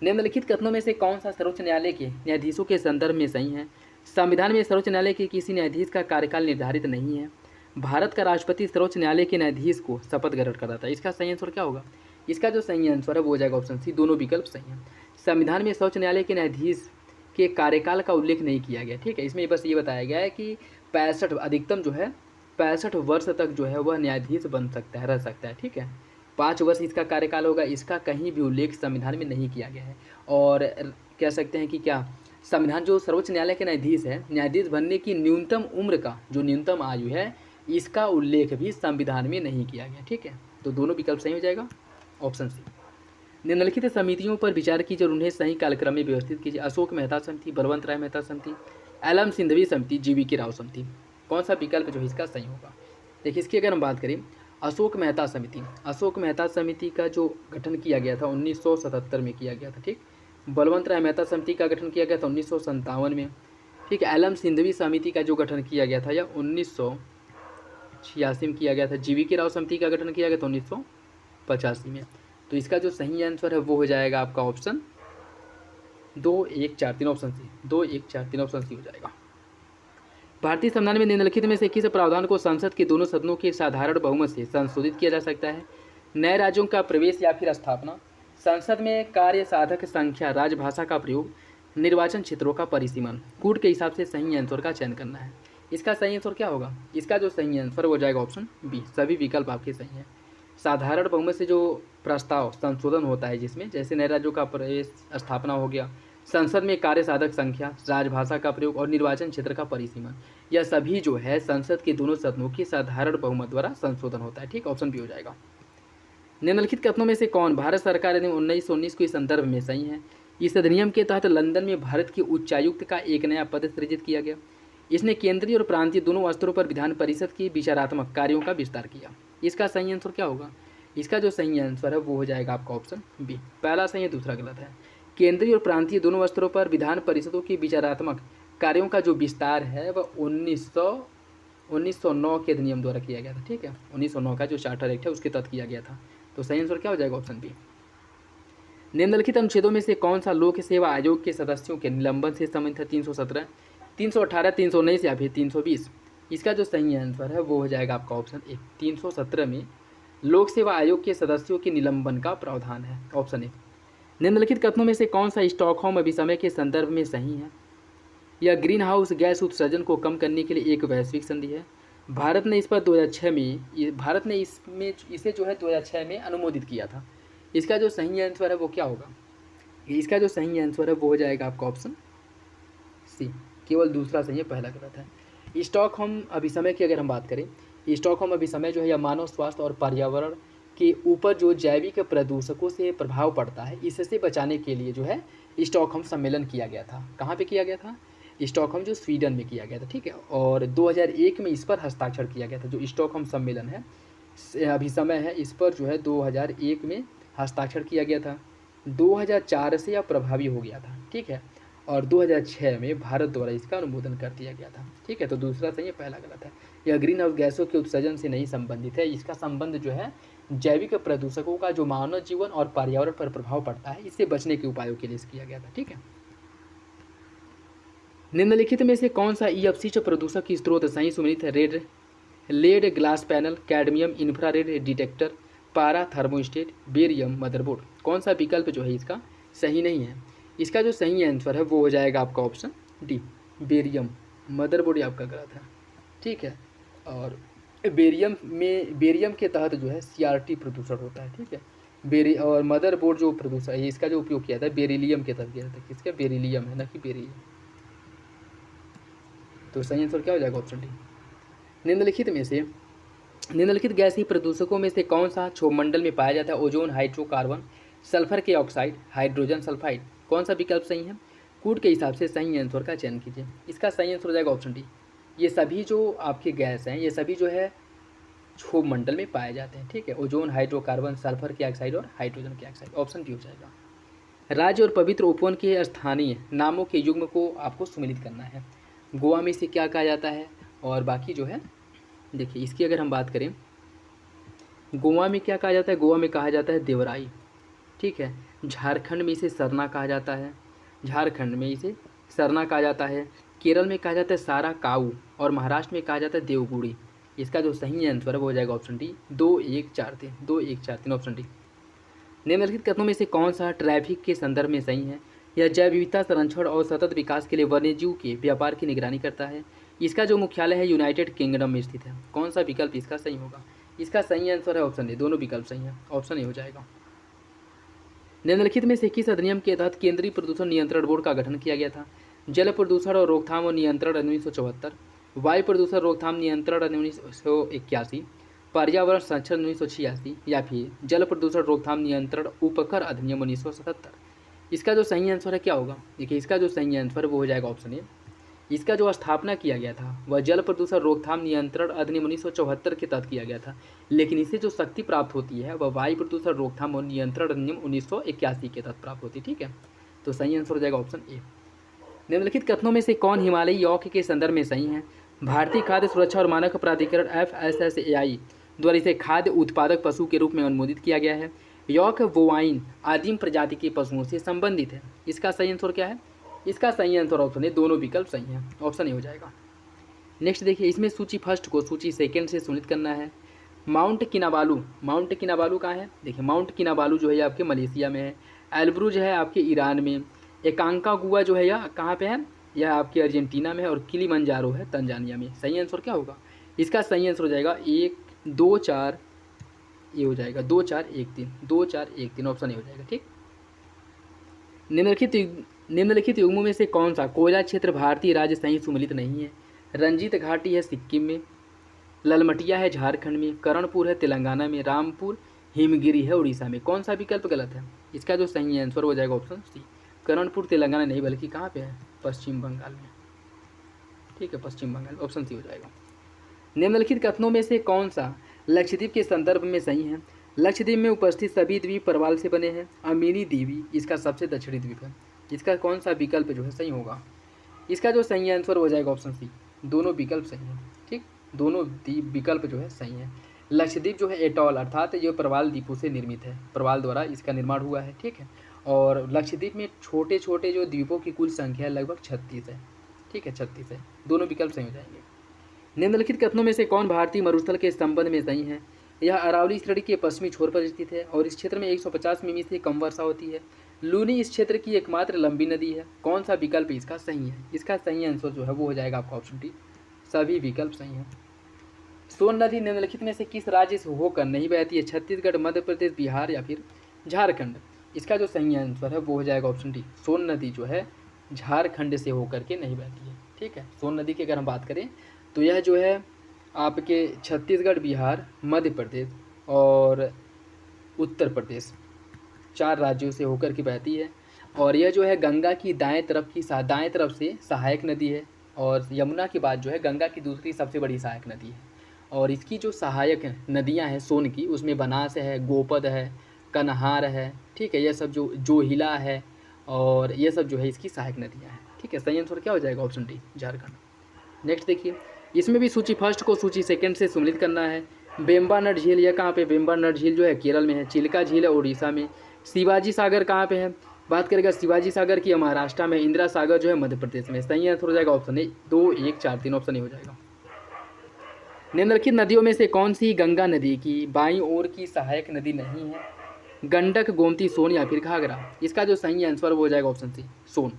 निम्नलिखित कथनों में से कौन सा सर्वोच्च न्यायालय के न्यायाधीशों के संदर्भ में सही है? संविधान में सर्वोच्च न्यायालय के किसी न्यायाधीश का कार्यकाल निर्धारित नहीं है। भारत का राष्ट्रपति सर्वोच्च न्यायालय के न्यायाधीश को शपथ ग्रहण कराता है। इसका सही आंसर क्या होगा? इसका जो सही आंसर है वो हो जाएगा ऑप्शन सी, दोनों विकल्प सही हैं। संविधान में सर्वोच्च न्यायालय के न्यायाधीश के कार्यकाल का उल्लेख नहीं किया गया। ठीक है। इसमें बस ये बताया गया है कि 65 अधिकतम जो है 65 वर्ष तक जो है वह न्यायाधीश बन सकता है, रह सकता है। ठीक है। 5 वर्ष इसका कार्यकाल होगा, इसका कहीं भी उल्लेख संविधान में नहीं किया गया है। और कह सकते हैं कि क्या संविधान जो सर्वोच्च न्यायालय के न्यायाधीश है, न्यायाधीश बनने की न्यूनतम उम्र का जो न्यूनतम आयु है, इसका उल्लेख भी संविधान में नहीं किया गया। ठीक है। तो दोनों विकल्प सही हो जाएगा, ऑप्शन सी। निम्नलिखित समितियों पर विचार कीजिए और उन्हें सही कालक्रम में व्यवस्थित कीजिए। अशोक मेहता समिति, बलवंत राय मेहता समिति, एलएम सिंघवी समिति, जीवीके राव समिति। कौन सा विकल्प जो है इसका सही होगा? देखिए, इसकी अगर हम बात करें अशोक मेहता समिति, अशोक मेहता समिति का जो गठन किया गया था 1977 में किया गया था। ठीक। बलवंत राय मेहता समिति का गठन किया गया था 1957 में। ठीक है। एलएम सिंघवी समिति का जो गठन किया गया था यह 1986 में किया गया था। जीवीके राव समिति का गठन किया गया था 1985 में। तो इसका जो सही आंसर है वो हो जाएगा आपका option 2, 1, 4, 3, option C, 2, 1, 4, 3, option C हो जाएगा। भारतीय संविधान में निम्नलिखित में से किस प्रावधान को संसद के दोनों सदनों के साधारण बहुमत से संशोधित किया जा सकता है? नए राज्यों का प्रवेश या फिर स्थापना, संसद में कार्य साधक संख्या, राजभाषा का प्रयोग, निर्वाचन क्षेत्रों का परिसीमन। कूट के हिसाब से सही आंसर का चयन करना है। इसका सही आंसर क्या होगा? इसका जो सही आंसर हो जाएगा ऑप्शन बी, सभी विकल्प आपके सही हैं। साधारण बहुमत से जो प्रस्ताव संशोधन होता है, जिसमें जैसे नए राज्यों का प्रवेश, स्थापना हो गया, संसद में कार्य साधक संख्या, राजभाषा का प्रयोग और निर्वाचन क्षेत्र का परिसीमन, यह सभी जो है संसद के दोनों सदनों की साधारण बहुमत द्वारा संशोधन होता है। ठीक। ऑप्शन बी हो जाएगा। निम्नलिखित कथनों में से कौन भारत सरकार अधिनियम 1919 के संदर्भ में सही है? इस अधिनियम के तहत लंदन में भारत के उच्चायुक्त का एक नया पद सृजित किया गया। इसने केंद्रीय और प्रांतीय दोनों स्तरों पर विधान परिषद के विचारात्मक कार्यों का विस्तार किया। इसका सही आंसर क्या होगा? इसका जो सही आंसर है वो हो जाएगा आपका ऑप्शन बी, पहला सही है, दूसरा गलत है। केंद्रीय और प्रांतीय दोनों स्तरों पर विधान परिषदों के विचारात्मक कार्यों का जो विस्तार है वह 1909 के अधिनियम द्वारा किया गया था। ठीक है। 1909 का जो चार्टर एक्ट है उसके तहत किया गया था। तो सही आंसर क्या हो जाएगा? Option B. निम्नलिखित अनुच्छेदों में से कौन सा लोक सेवा आयोग के सदस्यों के निलंबन से संबंधित है? 317, 318, 319 या फिर 320। इसका जो सही आंसर है वो हो जाएगा आपका ऑप्शन ए, 317 में लोक सेवा आयोग के सदस्यों के निलंबन का प्रावधान है। Option A. निम्नलिखित कथनों में से कौन सा स्टॉकहोम अभिसमय के संदर्भ में सही है? यह ग्रीन हाउस गैस उत्सर्जन को कम करने के लिए एक वैश्विक संधि है। भारत ने इस पर 2006 में इसे जो है 2006 में अनुमोदित किया था। इसका जो सही आंसर है वो क्या होगा? इसका जो सही आंसर है वो हो जाएगा आपका ऑप्शन सी, केवल दूसरा सही है, पहला गलत है। स्टॉकहोम अभिसमय की अगर हम बात करें, स्टॉकहोम अभिसमय जो है यह मानव स्वास्थ्य और पर्यावरण के ऊपर जो जैविक प्रदूषकों से प्रभाव पड़ता है, इससे बचाने के लिए जो है स्टॉकहोम सम्मेलन किया गया था। कहाँ पे किया गया था? स्टॉकहोम जो स्वीडन में किया गया था। ठीक है। और 2001 में इस पर हस्ताक्षर किया गया था। जो स्टॉकहोम सम्मेलन है, अभिसमय है, इस पर जो है 2001 में हस्ताक्षर किया गया था। 2004 से यह प्रभावी हो गया था। ठीक है। और 2006 में भारत द्वारा इसका अनुमोदन कर दिया गया था। ठीक है। तो दूसरा सही है, पहला गलत है। यह ग्रीन हाउस गैसों के उत्सर्जन से नहीं संबंधित है। इसका संबंध जो है जैविक प्रदूषकों का जो मानव जीवन और पर्यावरण पर प्रभाव पड़ता है, इससे बचने के उपायों के लिए किया गया था। ठीक है। निम्नलिखित में से कौन सा अपशिष्ट प्रदूषक की स्रोत सही सुमेलित है? Lead glass panel, cadmium infrared detector, पारा थर्मोस्टेट, बेरियम मदरबोर्ड। कौन सा विकल्प जो है इसका सही नहीं है? इसका जो सही आंसर है वो हो जाएगा आपका ऑप्शन डी, बेरियम मदरबोर्ड आपका गलत है। ठीक है। और बेरियम के तहत जो है CRT प्रदूषण होता है। ठीक है। और मदरबोर्ड जो प्रदूषण है, इसका जो उपयोग किया था बेरिलियम के तहत किया था। किसका? बेरिलियम है, ना कि बेरिलियम। तो सही आंसर क्या हो जाएगा? Option D. निम्नलिखित गैसीय प्रदूषकों में से कौन सा क्षोभमंडल में पाया जाता है? ओजोन, हाइड्रोकार्बन, सल्फर के ऑक्साइड, हाइड्रोजन सल्फाइड। कौन सा विकल्प सही है? कूट के हिसाब से सही आंसर का चयन कीजिए। इसका सही आंसर हो जाएगा ऑप्शन डी। ये सभी जो आपके गैस हैं, ये सभी जो है क्षोभमंडल में पाए जाते हैं। ठीक है, ओजोन, हाइड्रोकार्बन, सल्फर के ऑक्साइड और हाइड्रोजन के ऑक्साइड। ऑप्शन डी हो जाएगा। राज्य और पवित्र उपवन के स्थानीय नामों के युग्म को आपको सम्मिलित करना है। गोवा में इसे क्या कहा जाता है? और बाकी जो है देखिए, इसकी अगर हम बात करें, गोवा में क्या कहा जाता है? गोवा में कहा जाता है देवराई। ठीक है, झारखंड में इसे सरना कहा जाता है। झारखंड में इसे सरना कहा जाता है। केरल में कहा जाता है सारा काऊ और महाराष्ट्र में कहा जाता है देवगुड़ी। इसका जो सही आंसर है वो हो जाएगा ऑप्शन डी। 2143 2143 option D. निम्नलिखित कथनों में से कौन सा ट्रैफिक के संदर्भ में सही है? यह जैव विविधता संरक्षण और सतत विकास के लिए वन्यजीव के व्यापार की निगरानी करता है। इसका जो मुख्यालय है यूनाइटेड किंगडम में स्थित है। कौन सा विकल्प इसका सही होगा? इसका सही आंसर है ऑप्शन ए। दोनों विकल्प सही है, ऑप्शन ए हो जाएगा। निम्नलिखित में से किस अधिनियम के तहत केंद्रीय प्रदूषण नियंत्रण बोर्ड का गठन किया गया था? जल प्रदूषण और रोकथाम और नियंत्रण 1974, वायु प्रदूषण रोकथाम नियंत्रण 1981, पर्यावरण संरक्षण 1986 या फिर जल प्रदूषण रोकथाम नियंत्रण उपकर अधिनियम 1977। इसका जो सही आंसर है क्या होगा? देखिए, इसका जो सही आंसर है वो हो जाएगा ऑप्शन ए। इसका जो स्थापना किया गया था वह जल प्रदूषण रोकथाम नियंत्रण अधिनियम 1974 के तहत किया गया था, लेकिन इसे जो शक्ति प्राप्त होती है वह वायु प्रदूषण रोकथाम और नियंत्रण अधिनियम 1981 के तहत प्राप्त होती है। ठीक है, तो सही आंसर हो जाएगा ऑप्शन ए। निम्नलिखित कथनों में से कौन हिमालयी यौक के संदर्भ में सही है? भारतीय खाद्य सुरक्षा और मानक प्राधिकरण FSSAI द्वारा इसे खाद्य उत्पादक पशु के रूप में अनुमोदित किया गया है। यौक बोवाइन आदिम प्रजाति के पशुओं से संबंधित है। इसका सही आंसर क्या है? इसका सही आंसर ऑप्शन है। दोनों विकल्प सही हैं, ऑप्शन ए हो जाएगा। नेक्स्ट देखिए, इसमें सूची फर्स्ट को सूची सेकंड से सुनित करना है। माउंट किनाबालू कहाँ है? देखिए, माउंट किनाबालू जो है आपके मलेशिया में है। एल्ब्रुज है आपके ईरान में। एकांकागुआ जो है यह कहाँ पे है? यह आपके अर्जेंटीना में है। और किलिमंजारो है तंजानिया में। सही आंसर क्या होगा? इसका सही आंसर हो जाएगा 1 2 4, ये हो जाएगा 2 4 1 3 2 4 1 3 ऑप्शन ए हो जाएगा। ठीक, निम्नलिखित युग्मों में से कौन सा कोयला क्षेत्र भारतीय राज्य सही सुमेलित नहीं है? रंजीत घाटी है सिक्किम में, ललमटिया है झारखंड में, करणपुर है तेलंगाना में, रामपुर हिमगिरी है उड़ीसा में। कौन सा विकल्प गलत है? इसका जो सही आंसर हो जाएगा ऑप्शन सी। करणपुर तेलंगाना नहीं, बल्कि कहाँ पे है? पश्चिम बंगाल में। ठीक है, पश्चिम बंगाल, ऑप्शन सी हो जाएगा। निम्नलिखित कथनों में से कौन सा लक्षद्वीप के संदर्भ में सही है? लक्षद्वीप में उपस्थित सभी द्वीप परवाल से बने हैं। अमीनी द्वीप इसका सबसे दक्षिणी द्वीप है। इसका कौन सा विकल्प जो है सही होगा? इसका जो सही आंसर हो जाएगा ऑप्शन सी। दोनों विकल्प सही हैं। ठीक, दोनों विकल्प जो है सही हैं। लक्षद्वीप जो है एटॉल अर्थात ये प्रवाल द्वीपों से निर्मित है, प्रवाल द्वारा इसका निर्माण हुआ है। ठीक है, और लक्षद्वीप में छोटे छोटे जो द्वीपों की कुल संख्या लगभग 36 है। ठीक है, 36 है। दोनों विकल्प सही हो जाएंगे। निम्नलिखित कथनों में से कौन भारतीय मरुस्थल के संबंध में सही है? यह अरावली श्रेणी के पश्चिमी छोर पर स्थित है और इस क्षेत्र में 150 मिमी से कम वर्षा होती है। लूनी इस क्षेत्र की एकमात्र लंबी नदी है। कौन सा विकल्प इसका सही है? इसका सही आंसर जो है वो हो जाएगा आपका ऑप्शन डी। सभी विकल्प सही हैं। सोन नदी निम्नलिखित में से किस राज्य से होकर नहीं बहती है? छत्तीसगढ़, मध्य प्रदेश, बिहार या फिर झारखंड। इसका जो सही आंसर है वो हो जाएगा ऑप्शन डी। सोन नदी जो है झारखंड से होकर के नहीं बहती है। ठीक है, सोन नदी की अगर हम बात करें तो यह जो है आपके छत्तीसगढ़, बिहार, मध्य प्रदेश और उत्तर प्रदेश 4 राज्यों से होकर के बहती है। और यह जो है गंगा की दाएं तरफ से सहायक नदी है और यमुना के बाद जो है गंगा की दूसरी सबसे बड़ी सहायक नदी है। और इसकी जो सहायक नदियां हैं सोन की, उसमें बनास है, गोपद है, कन्हार है। ठीक है, यह सब जो जोहिला है और ये सब जो है इसकी सहायक नदियाँ हैं। ठीक है, सही आंसर क्या हो जाएगा? Option D, Jharkhand. नेक्स्ट देखिए, इसमें भी सूची फर्स्ट को सूची सेकंड से सम्मिलित करना है। बेम्बानट झील यह कहाँ पे? बेम्बानट झील जो है केरल में है। चिल्का झील है उड़ीसा में। शिवाजी सागर कहाँ पे है? बात करेगा शिवाजी सागर की महाराष्ट्र में। इंदिरा सागर जो है मध्य प्रदेश में। सही आंसर हो जाएगा ऑप्शन ए। 2 1 4 3 ऑप्शन ए हो जाएगा। निम्नलिखित नदियों में से कौन सी गंगा नदी की बाईं ओर की सहायक नदी नहीं है? गंडक, गोमती, सोन या फिर घाघरा। इसका जो सही आंसर वो हो जाएगा ऑप्शन सी, सोन।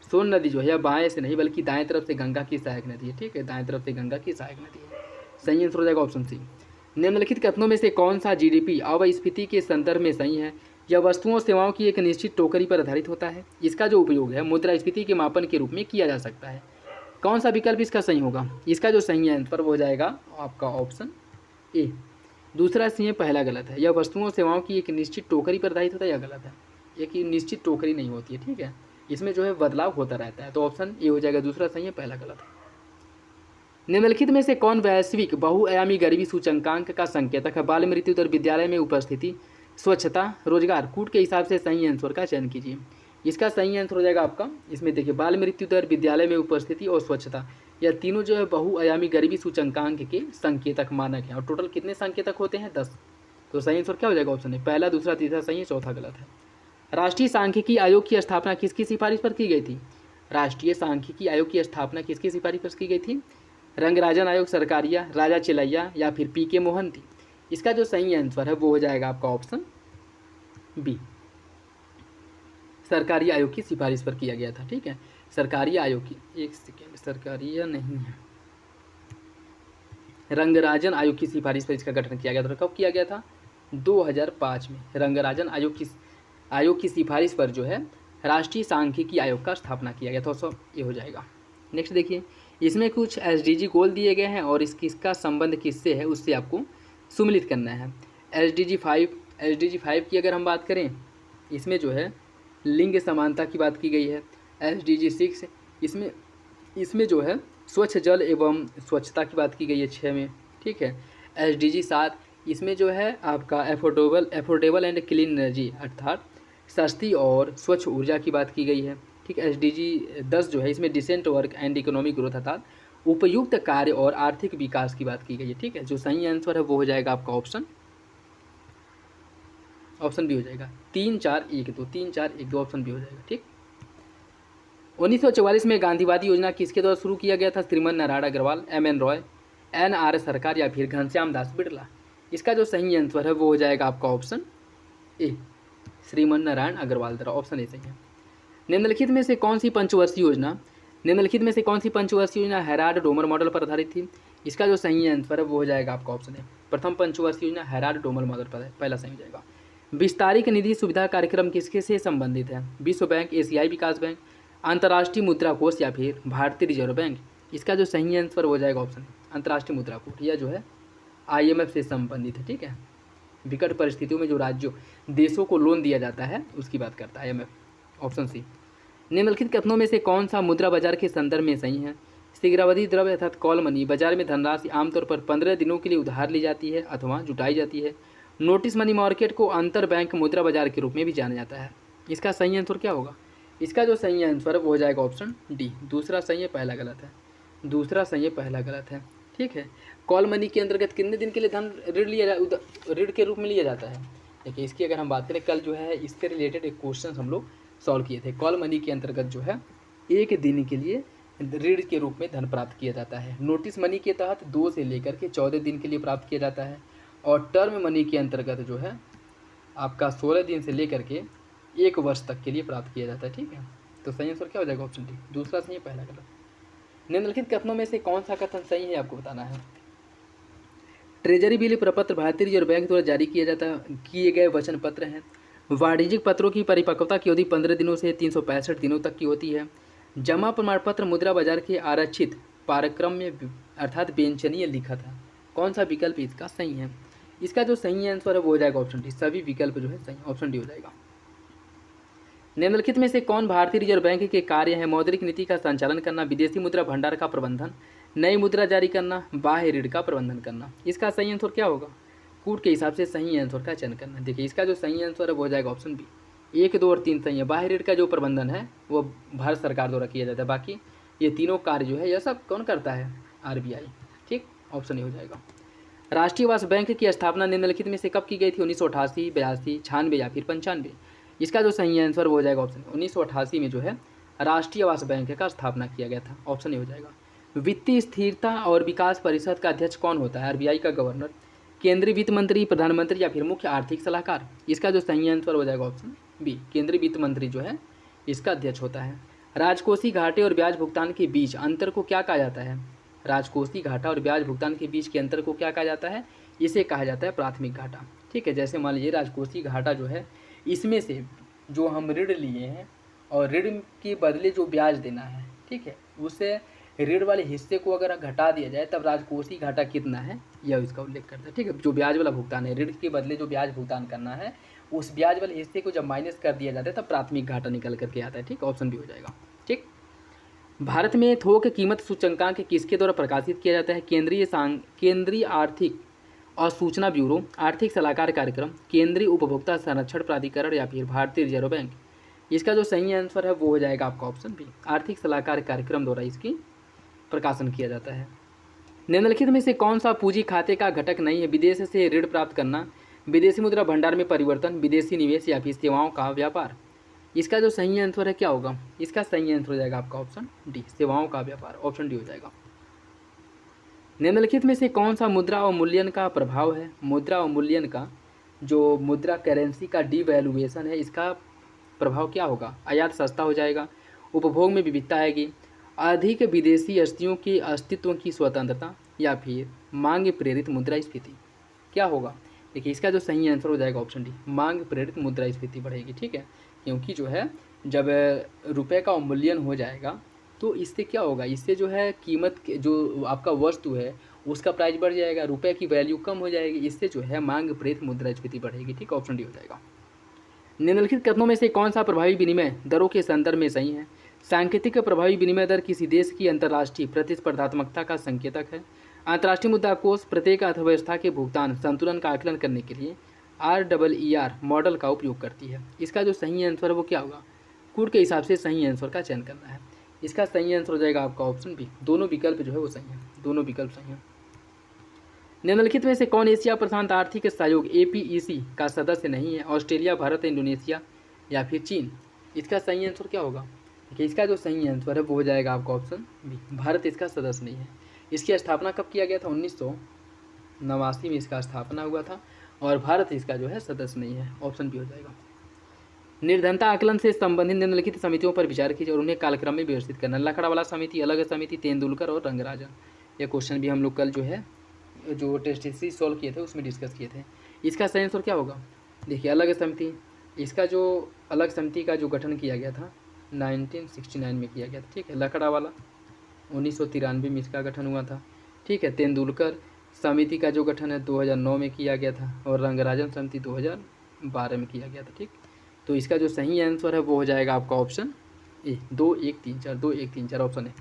सोन नदी जो है बाएं से नहीं बल्कि दाएं तरफ से गंगा की सहायक नदी है। ठीक है, दाएं तरफ से गंगा की सहायक नदी है। सही आंसर हो जाएगा ऑप्शन सी। निम्नलिखित कथनों में से कौन सा जीडीपी अवस्फीति के संदर्भ में सही है? यह वस्तुओं और सेवाओं की एक निश्चित टोकरी पर आधारित होता है। इसका जो उपयोग है मुद्रास्फीति के मापन के रूप में किया जा सकता है। कौन सा विकल्प इसका सही होगा? इसका जो सही आंसर वो हो जाएगा आपका ऑप्शन ए। दूसरा सही है, पहला गलत है। यह वस्तुओं और सेवाओं की एक निश्चित टोकरी पर आधारित होता है, यह गलत है। एक निश्चित टोकरी नहीं होती है, ठीक है, इसमें जो है बदलाव होता रहता है। तो ऑप्शन ए हो जाएगा, दूसरा सही है, पहला गलत है। निम्नलिखित में से कौन वैश्विक बहुआयामी गरीबी सूचकांक का संकेतक है? बाल मृत्यु दर, विद्यालय में उपस्थिति, स्वच्छता, रोजगार। कूट के हिसाब से सही आंसर का चयन कीजिए। इसका सही आंसर हो जाएगा आपका, इसमें देखिए, बाल मृत्यु दर, विद्यालय में उपस्थिति और स्वच्छता, यह तीनों जो है बहुआयामी गरीबी सूचकांक के संकेतक मानक हैं। और टोटल कितने संकेतक होते हैं? 10। तो सही आंसर क्या हो जाएगा? ऑप्शन है, पहला, दूसरा, तीसरा सही है, चौथा गलत है। राष्ट्रीय सांख्यिकी आयोग की स्थापना किसकी सिफारिश पर की गई थी? राष्ट्रीय सांख्यिकी आयोग की स्थापना किसकी सिफारिश पर की गई थी? रंगराजन आयोग, सरकारिया, राजा चिलैया या फिर पीके मोहंती। इसका जो सही आंसर है वो हो जाएगा आपका ऑप्शन बी, सरकारी आयोग की सिफारिश पर किया गया था, ठीक है, सरकारी आयोग की। एक सेकेंड, सरकारिया नहीं है, रंगराजन आयोग की सिफारिश पर इसका गठन किया गया था। कब किया गया था? 2005 में रंगराजन आयोग की सिफारिश पर जो है राष्ट्रीय सांख्यिकी आयोग का स्थापना किया गया था। तो ये हो जाएगा। नेक्स्ट देखिए, इसमें कुछ SDG गोल दिए गए हैं और इसका संबंध किससे है उससे आपको सुमिलित करना है। SDG 5 की अगर हम बात करें, इसमें जो है लिंग समानता की बात की गई है। SDG 6 इसमें जो है स्वच्छ जल एवं स्वच्छता की बात की गई है 6 में, ठीक है। SDG 7 इसमें जो है आपका एफोर्डेबल एंड क्लीन एनर्जी अर्थात सस्ती और स्वच्छ ऊर्जा की बात की गई है, ठीक है। SDG 10 जो है इसमें decent work and economic growth अर्थात उपयुक्त कार्य और आर्थिक विकास की बात की गई है, ठीक है। जो सही आंसर है वो हो जाएगा आपका ऑप्शन बी हो जाएगा। 3 4 1 2 3 4 1 2 ऑप्शन बी हो जाएगा, ठीक। 1944 में गांधीवादी योजना किसके द्वारा शुरू किया गया था? श्रीमन नारायण अग्रवाल, MN रॉय, NR सरकार या फिर घनश्याम दास बिरला। इसका जो सही आंसर है वो हो जाएगा आपका ऑप्शन ए, श्रीमन नारायण अग्रवाल द्वारा, ऑप्शन ए सही है। निम्नलिखित में से कौन सी पंचवर्षीय योजना हेराल्ड डोमर मॉडल पर आधारित थी? इसका जो सही आंसर है वो हो जाएगा आपका ऑप्शन है, प्रथम पंचवर्षीय योजना हेराल्ड डोमर मॉडल पर, पहला सही हो जाएगा। विस्तारित निधि सुविधा कार्यक्रम किसके से संबंधित है? विश्व बैंक, एशियाई विकास बैंक, अंतर्राष्ट्रीय मुद्रा कोष या फिर भारतीय रिजर्व बैंक। इसका जो सही आंसर हो जाएगा ऑप्शन अंतर्राष्ट्रीय मुद्रा कोष, यह जो है IMF से संबंधित है, ठीक है। विकट परिस्थितियों में जो राज्यों देशों को लोन दिया जाता है उसकी बात करता है IMF, ऑप्शन सी। निम्नलिखित कथनों में से कौन सा मुद्रा बाजार के संदर्भ में सही है? शीघ्रावधि द्रव्य अर्थात कॉल मनी बाजार में धनराशि आमतौर पर 15 दिनों के लिए उधार ली जाती है अथवा जुटाई जाती है। नोटिस मनी मार्केट को अंतर बैंक मुद्रा बाजार के रूप में भी जाना जाता है। इसका सही आंसर क्या होगा? इसका जो सही आंसर है वो हो जाएगा ऑप्शन डी, दूसरा सही है, पहला गलत है। दूसरा सही है, पहला गलत है, ठीक है। कॉल मनी के अंतर्गत कितने दिन के लिए धन ऋण के रूप में लिया जाता है? देखिए, इसकी अगर हम बात करें, कल जो है इससे रिलेटेड एक क्वेश्चन हम लोग सॉल्व किए थे। कॉल मनी के अंतर्गत जो है 1 दिन के लिए ऋण के रूप में धन प्राप्त किया जाता है। नोटिस मनी के तहत 2 से लेकर के 14 दिन के लिए प्राप्त किया जाता है। और टर्म मनी के अंतर्गत जो है आपका 16 दिन से लेकर के 1 वर्ष तक के लिए प्राप्त किया जाता है, ठीक है। तो सही आंसर क्या हो जाएगा? ऑप्शन डी, दूसरा सही है, पहला गलत। निम्नलिखित कथनों में से कौन सा कथन सही है आपको बताना है। ट्रेजरी बिल प्रपत्र भारतीय रिजर्व बैंक द्वारा जारी किए गए वचन पत्र हैं। वाणिज्यिक पत्रों की परिपक्वता की अवधि 15 दिनों से 365 दिनों तक की होती है। जमा प्रमाण पत्र मुद्रा बाजार के आरक्षित पारक्रम में अर्थात बेंचनीय लिखा था। कौन सा विकल्प इसका सही है? इसका जो सही आंसर है वो हो जाएगा ऑप्शन डी, सभी विकल्प जो है सही, ऑप्शन डी हो जाएगा। निम्नलिखित में से कौन भारतीय रिजर्व बैंक के कार्य है? मौद्रिक नीति का संचालन करना, विदेशी मुद्रा भंडार का प्रबंधन, नई मुद्रा जारी करना, बाह्य ऋण का प्रबंधन करना। इसका सही आंसर क्या होगा? कूट के हिसाब से सही आंसर का चयन करना। देखिए, इसका जो सही आंसर है वो हो जाएगा ऑप्शन बी, 1 2 और 3 सही है। बाह्य ऋण का जो प्रबंधन है वो भारत सरकार द्वारा किया जाता है, बाकी ये तीनों कार्य जो है यह सब कौन करता है? RBI, ठीक, ऑप्शन ए हो जाएगा। राष्ट्रीय आवास बैंक की स्थापना निम्नलिखित में से कब की गई थी? 1988, 82, 96 या फिर 95। इसका जो सही आंसर वो हो जाएगा ऑप्शन 1988 में जो है राष्ट्रीय आवास बैंक का स्थापना किया गया था, ऑप्शन ए हो जाएगा। वित्तीय स्थिरता और विकास परिषद का अध्यक्ष कौन होता है? RBI का गवर्नर, केंद्रीय वित्त मंत्री, प्रधानमंत्री या फिर मुख्य आर्थिक सलाहकार। इसका जो सही आंसर हो जाएगा ऑप्शन बी, केंद्रीय वित्त मंत्री जो है इसका अध्यक्ष होता है। राजकोषीय घाटे और ब्याज भुगतान के बीच अंतर को क्या कहा जाता है? राजकोषीय घाटा और ब्याज भुगतान के बीच के अंतर को क्या कहा जाता है? इसे कहा जाता है प्राथमिक घाटा, ठीक है। जैसे मान लीजिए राजकोषीय घाटा जो है इसमें से जो हम ऋण लिए हैं और ऋण के बदले जो ब्याज देना है, ठीक है, उसे ऋण वाले हिस्से को अगर घटा दिया जाए तब राजकोषीय घाटा कितना है यह इसका उल्लेख करता है। ठीक है, जो ब्याज वाला भुगतान है, ऋण के बदले जो ब्याज भुगतान करना है उस ब्याज वाले हिस्से को जब माइनस कर दिया जाता है तब प्राथमिक घाटा निकल करके आता है। ठीक, ऑप्शन भी हो जाएगा। ठीक, भारत में थोक कीमत सूचकांक किसके द्वारा प्रकाशित किया जाता है? केंद्रीय आर्थिक और सूचना ब्यूरो, आर्थिक सलाहकार कार्यक्रम, केंद्रीय उपभोक्ता संरक्षण प्राधिकरण या फिर भारतीय रिजर्व बैंक। इसका जो सही आंसर है वो हो जाएगा आपका ऑप्शन बी, आर्थिक सलाहकार कार्यक्रम द्वारा इसकी प्रकाशन किया जाता है। निम्नलिखित में से कौन सा पूंजी खाते का घटक नहीं है? विदेश से ऋण प्राप्त करना, विदेशी मुद्रा भंडार में परिवर्तन, विदेशी निवेश या फिर सेवाओं का व्यापार। इसका जो सही आंसर है क्या होगा? इसका सही आंसर हो जाएगा आपका ऑप्शन डी, सेवाओं का व्यापार। ऑप्शन डी हो जाएगा। निम्नलिखित में से कौन सा मुद्रा अवमूल्यन का प्रभाव है? मुद्रा अवमूल्यन का जो मुद्रा करेंसी का डिवैल्यूएशन है इसका प्रभाव क्या होगा? आयात सस्ता हो जाएगा, उपभोग में विविधता आएगी, अधिक विदेशी हस्तियों के अस्तित्व की स्वतंत्रता या फिर मांग प्रेरित मुद्रास्फीति। क्या होगा? देखिए इसका जो सही आंसर हो जाएगा ऑप्शन डी, मांग प्रेरित मुद्रास्फीति बढ़ेगी। ठीक है, क्योंकि जो है जब रुपए का अवमूल्यन हो जाएगा तो इससे क्या होगा? इससे जो है कीमत जो आपका वस्तु है उसका प्राइस बढ़ जाएगा, रुपए की वैल्यू कम हो जाएगी, इससे जो है मांग प्रेरित मुद्रास्फीति बढ़ेगी। ठीक, ऑप्शन डी हो जाएगा। निम्नलिखित कथनों में से कौन सा प्रभावी विनिमय दरों के संदर्भ में सही है? सांकेतिक प्रभावी विनिमय दर किसी देश की अंतर्राष्ट्रीय प्रतिस्पर्धात्मकता का संकेतक है। अंतर्राष्ट्रीय मुद्रा कोष प्रत्येक अर्थव्यवस्था के भुगतान संतुलन का आकलन करने के लिए RER मॉडल का उपयोग करती है। इसका जो सही आंसर है वो क्या होगा? कूट के हिसाब से सही आंसर का चयन करना है। इसका सही आंसर हो जाएगा आपका ऑप्शन बी, दोनों विकल्प जो है वो सही है, दोनों विकल्प सही हैं। निम्नलिखित में से कौन एशिया प्रशांत आर्थिक सहयोग APEC का सदस्य नहीं है? ऑस्ट्रेलिया, भारत, इंडोनेशिया या फिर चीन। इसका सही आंसर क्या होगा? देखिए इसका जो सही आंसर है वो हो जाएगा आपका ऑप्शन बी, भारत इसका सदस्य नहीं है। इसकी स्थापना कब किया गया था? 1989 में इसका स्थापना हुआ था और भारत इसका जो है सदस्य नहीं है। ऑप्शन बी हो जाएगा। निर्धनता आकलन से संबंधित निम्नलिखित समितियों पर विचार कीजिए और उन्हें कालक्रम में व्यवस्थित करना। लकड़ावाला समिति, अलग समिति, तेंदुलकर और रंगराजन। ये क्वेश्चन भी हम लोग कल जो है जो टेस्ट सीरीज सॉल्व किए थे उसमें डिस्कस किए थे। इसका सही आंसर क्या होगा? देखिए अलग समिति, इसका जो अलग समिति का जो गठन किया गया था 1969 में किया गया था। ठीक है, लकड़ावाला 1993 में इसका गठन हुआ था। ठीक है, तेंदुलकर समिति का जो गठन है 2009 में किया गया था और रंगराजन समिति 2012 में किया गया था। ठीक, तो इसका जो सही आंसर है वो हो जाएगा आपका ऑप्शन ए, 2 1 3 4, 2 1 3 4 ऑप्शन है।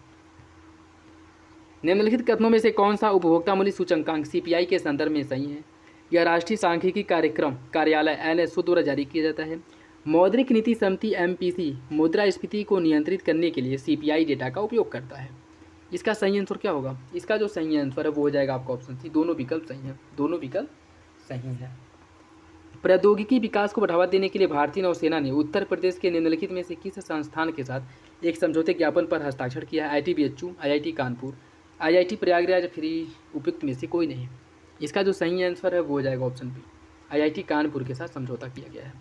निम्नलिखित कथनों में से कौन सा उपभोक्ता मूल्य सूचकांक CPI के संदर्भ में सही है? यह राष्ट्रीय सांख्यिकी कार्यक्रम कार्यालय NSO द्वारा जारी किया जाता है। मौद्रिक नीति समिति MPC मुद्रास्फीति को नियंत्रित करने के लिए CPI डेटा का उपयोग करता है। इसका सही आंसर क्या होगा? इसका जो सही आंसर है वो हो जाएगा आपका ऑप्शन सी, दोनों विकल्प सही हैं, दोनों विकल्प सही हैं। प्रौद्योगिकी विकास को बढ़ावा देने के लिए भारतीय नौसेना ने उत्तर प्रदेश के निम्नलिखित में से किस संस्थान के साथ एक समझौते ज्ञापन पर हस्ताक्षर किया है? ITBHU, IIT Kanpur, IIT Prayagraj, फिर उपयुक्त में से कोई नहीं। इसका जो सही आंसर है वो हो जाएगा ऑप्शन बी, IIT कानपुर के साथ समझौता किया गया है।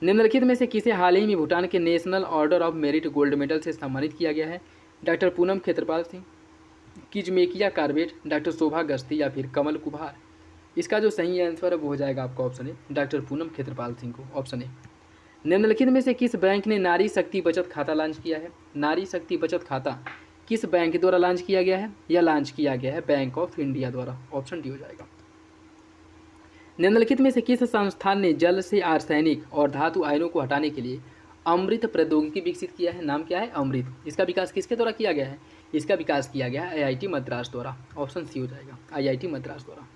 निम्नलिखित में से किसे हाल ही में भूटान के national order of merit gold medal से सम्मानित किया गया है? डॉक्टर पूनम खेत्रपाल सिंह, किजमेकिया कार्बेट, डॉक्टर शोभा गस्ती या फिर कमल कुभार। इसका जो सही आंसर है वो हो जाएगा आपका ऑप्शन है डॉक्टर पूनम खेत्रपाल सिंह को, ऑप्शन है। निम्नलिखित में से किस बैंक ने नारी शक्ति बचत खाता लॉन्च किया है? नारी शक्ति बचत खाता किस बैंक द्वारा लॉन्च किया गया है? या लॉन्च किया गया है बैंक ऑफ इंडिया द्वारा, ऑप्शन डी हो जाएगा। निम्नलिखित में से किस संस्थान ने जल से आर्सेनिक और धातु आयनों को हटाने के लिए अमृत प्रौद्योगिकी विकसित किया है? नाम क्या है? अमृत। इसका विकास किसके द्वारा किया गया है? इसका विकास किया गया है IIT मद्रास द्वारा, ऑप्शन सी हो जाएगा, IIT मद्रास द्वारा।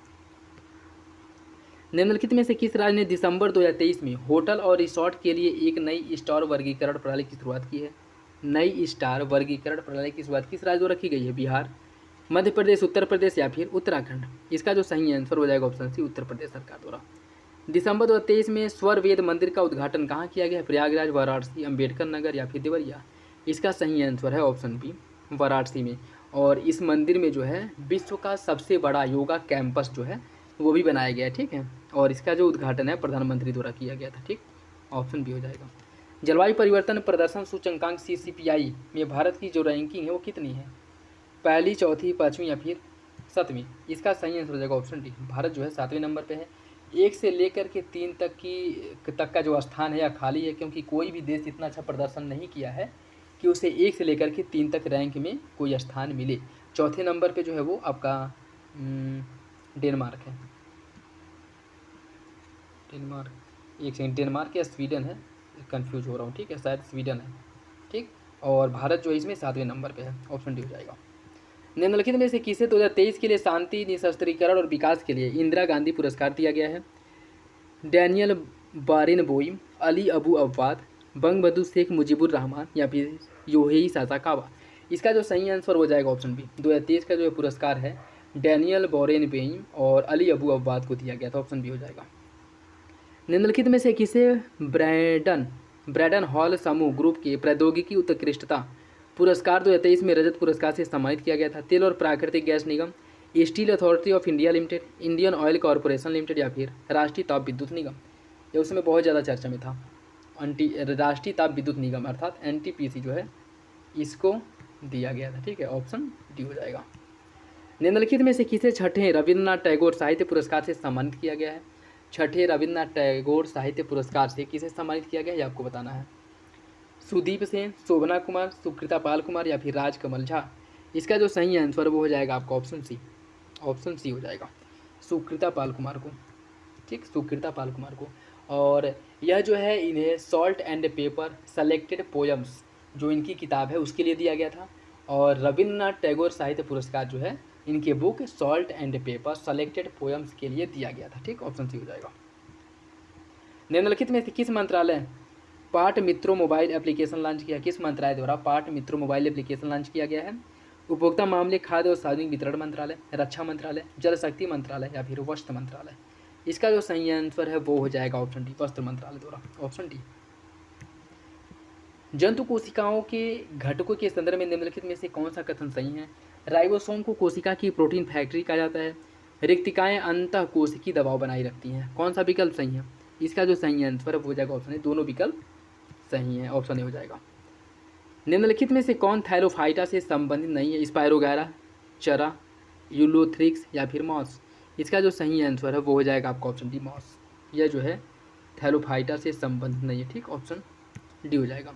निम्नलिखित में से किस राज्य ने दिसंबर 2023 में होटल और रिसोर्ट के लिए एक नई स्टार वर्गीकरण प्रणाली की शुरुआत की है? नई स्टार वर्गीकरण प्रणाली की शुरुआत किस राज्य द्वारा की गई है? बिहार, मध्य प्रदेश, उत्तर प्रदेश या फिर उत्तराखंड। इसका जो सही आंसर हो जाएगा ऑप्शन सी, उत्तर प्रदेश सरकार द्वारा। दिसंबर 2023 में स्वर वेद मंदिर का उद्घाटन कहाँ किया गया है? प्रयागराज, वाराणसी, अम्बेडकर नगर या फिर देवरिया। इसका सही आंसर है ऑप्शन बी, वाराणसी में। और इस मंदिर में जो है विश्व का सबसे बड़ा योगा कैंपस जो है वो भी बनाया गया है। ठीक है, और इसका जो उद्घाटन है प्रधानमंत्री द्वारा किया गया था। ठीक, ऑप्शन बी हो जाएगा। जलवायु परिवर्तन प्रदर्शन सूचकांक CCPI में भारत की जो रैंकिंग है वो कितनी है? पहली, चौथी, पाँचवीं या फिर सातवीं। इसका सही आंसर हो जाएगा ऑप्शन डी, भारत जो है 7वें नंबर पे है। 1 से लेकर के 3 तक का जो स्थान है या खाली है, क्योंकि कोई भी देश इतना अच्छा प्रदर्शन नहीं किया है कि उसे 1 से लेकर के 3 तक रैंक में कोई स्थान मिले। चौथे नंबर पे जो है वो आपका डेनमार्क है। डेनमार्क, एक सेकंड, डेनमार्क या स्वीडन है, कंफ्यूज हो रहा हूँ, ठीक है, शायद स्वीडन है, ठीक। और भारत जो है इसमें 7वें नंबर पे है, ऑप्शन डी हो जाएगा। निम्नलिखित में से किसे 2023 के लिए शांति, निशस्त्रीकरण और विकास के लिए इंदिरा गांधी पुरस्कार दिया गया है? डैनियल बारेनबोइम, अली अबू अब्बाद, बंगबंधु शेख मुजीबुर रहमान या फिर योहेई सासाकावा। इसका जो सही आंसर हो जाएगा ऑप्शन बी। 2023 का जो पुरस्कार है डैनियल बोरेनबोइम और अली अबू अब्बाद को दिया गया था, ऑप्शन बी हो जाएगा। निम्नलिखित में से किसे ब्रैडन हॉल समूह ग्रुप के प्रौद्योगिकी उत्कृष्टता पुरस्कार 2023 में रजत पुरस्कार से सम्मानित किया गया था? तेल और प्राकृतिक gas Nigam, steel authority of India limited, Indian oil corporation limited या फिर राष्ट्रीय ताप विद्युत निगम। ये उसमें बहुत ज़्यादा चर्चा में था, राष्ट्रीय ताप विद्युत निगम अर्थात NTPC जो है इसको दिया गया था, ठीक है, ऑप्शन डी हो जाएगा। निम्नलिखित में से किसे छठे रविन्द्रनाथ टैगोर साहित्य पुरस्कार से सम्मानित किया गया है? छठे रविन्द्रनाथ टैगोर साहित्य पुरस्कार से किसे सम्मानित किया गया है, ये आपको बताना है। सुदीप सेन, शोभना कुमार, सुकृता पाल कुमार या फिर राजकमल झा। इसका जो सही आंसर वो हो जाएगा आपका ऑप्शन सी, ऑप्शन सी हो जाएगा, सुकृता पाल कुमार को, ठीक, सुकृता पाल कुमार को। और यह जो है इन्हें salt and paper selected poems जो इनकी किताब है उसके लिए दिया गया था। और रविन्द्रनाथ टैगोर साहित्य पुरस्कार जो है इनके book salt and paper selected poems के लिए दिया गया था, ठीक, ऑप्शन सी हो जाएगा। निम्नलिखित में से किस मंत्रालय पाठ मित्रों मोबाइल एप्लीकेशन लॉन्च किया? किस मंत्रालय द्वारा पाठ मित्रों मोबाइल एप्लीकेशन लॉन्च किया गया है? उपभोक्ता मामले, खाद्य और सार्वजनिक वितरण मंत्रालय, रक्षा मंत्रालय, जल शक्ति मंत्रालय या फिर वस्त्र मंत्रालय। इसका जो सही आंसर है वो हो जाएगा ऑप्शन डी, वस्त्र मंत्रालय द्वारा, ऑप्शन डी। जंतु कोशिकाओं के घटकों के संदर्भ में निम्नलिखित में से कौन सा कथन सही है? राइबोसोम को कोशिका की प्रोटीन फैक्ट्री कहा जाता है। रिक्तिकाएं अंतः कोशिकीय दबाव बनाए रखती हैं। कौन सा विकल्प सही है? इसका जो सही आंसर हो जाएगा ऑप्शन ए, दोनों विकल्प सही है, ऑप्शन ए हो जाएगा। निम्नलिखित में से कौन थैलोफाइटा से संबंधित नहीं है? स्पायरोगैरा, चरा, यूलोथ्रिक्स या फिर मॉस। इसका जो सही आंसर है वो हो जाएगा आपका ऑप्शन डी, मॉस। यह जो है थैलोफाइटा से संबंधित नहीं है, ठीक, ऑप्शन डी हो जाएगा।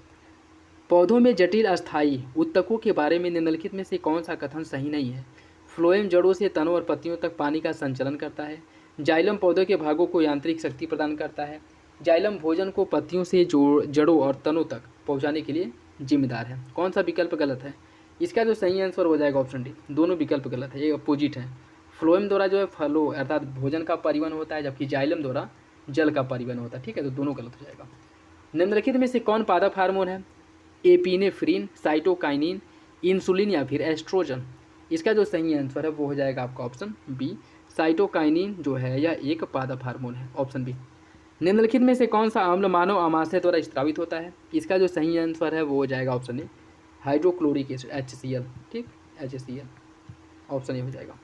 पौधों में जटिल अस्थायी उत्तकों के बारे में निम्नलिखित में से कौन सा कथन सही नहीं है? फ्लोएम जड़ों से तनों और पत्तियों तक पानी का संचलन करता है। जाइलम पौधों के भागों को यांत्रिक शक्ति प्रदान करता है। जाइलम भोजन को पत्तियों से जड़ों और तनों तक पहुंचाने के लिए जिम्मेदार है। कौन सा विकल्प गलत है? इसका जो सही आंसर हो जाएगा ऑप्शन डी, दोनों विकल्प गलत है, ये अपोजिट है। फ्लोएम द्वारा जो है फलों अर्थात भोजन का परिवहन होता है, जबकि जाइलम द्वारा जल का परिवहन होता है, ठीक है, तो दोनों गलत हो जाएगा। निम्नलिखित में से कौन पादप हार्मोन है? एपिनेफ्रिन, साइटोकाइनिन, इंसुलिन या फिर एस्ट्रोजन। इसका जो सही आंसर है वो हो जाएगा आपका ऑप्शन बी, साइटोकाइनिन जो है यह एक पादप हार्मोन है, ऑप्शन बी। निम्नलिखित में से कौन सा अम्ल मानव आमाशय द्वारा स्त्रावित होता है? इसका जो सही आंसर है वो हो जाएगा ऑप्शन ए, हाइड्रोक्लोरिक एसिड, HCl, ठीक, HCl, ऑप्शन ए हो जाएगा।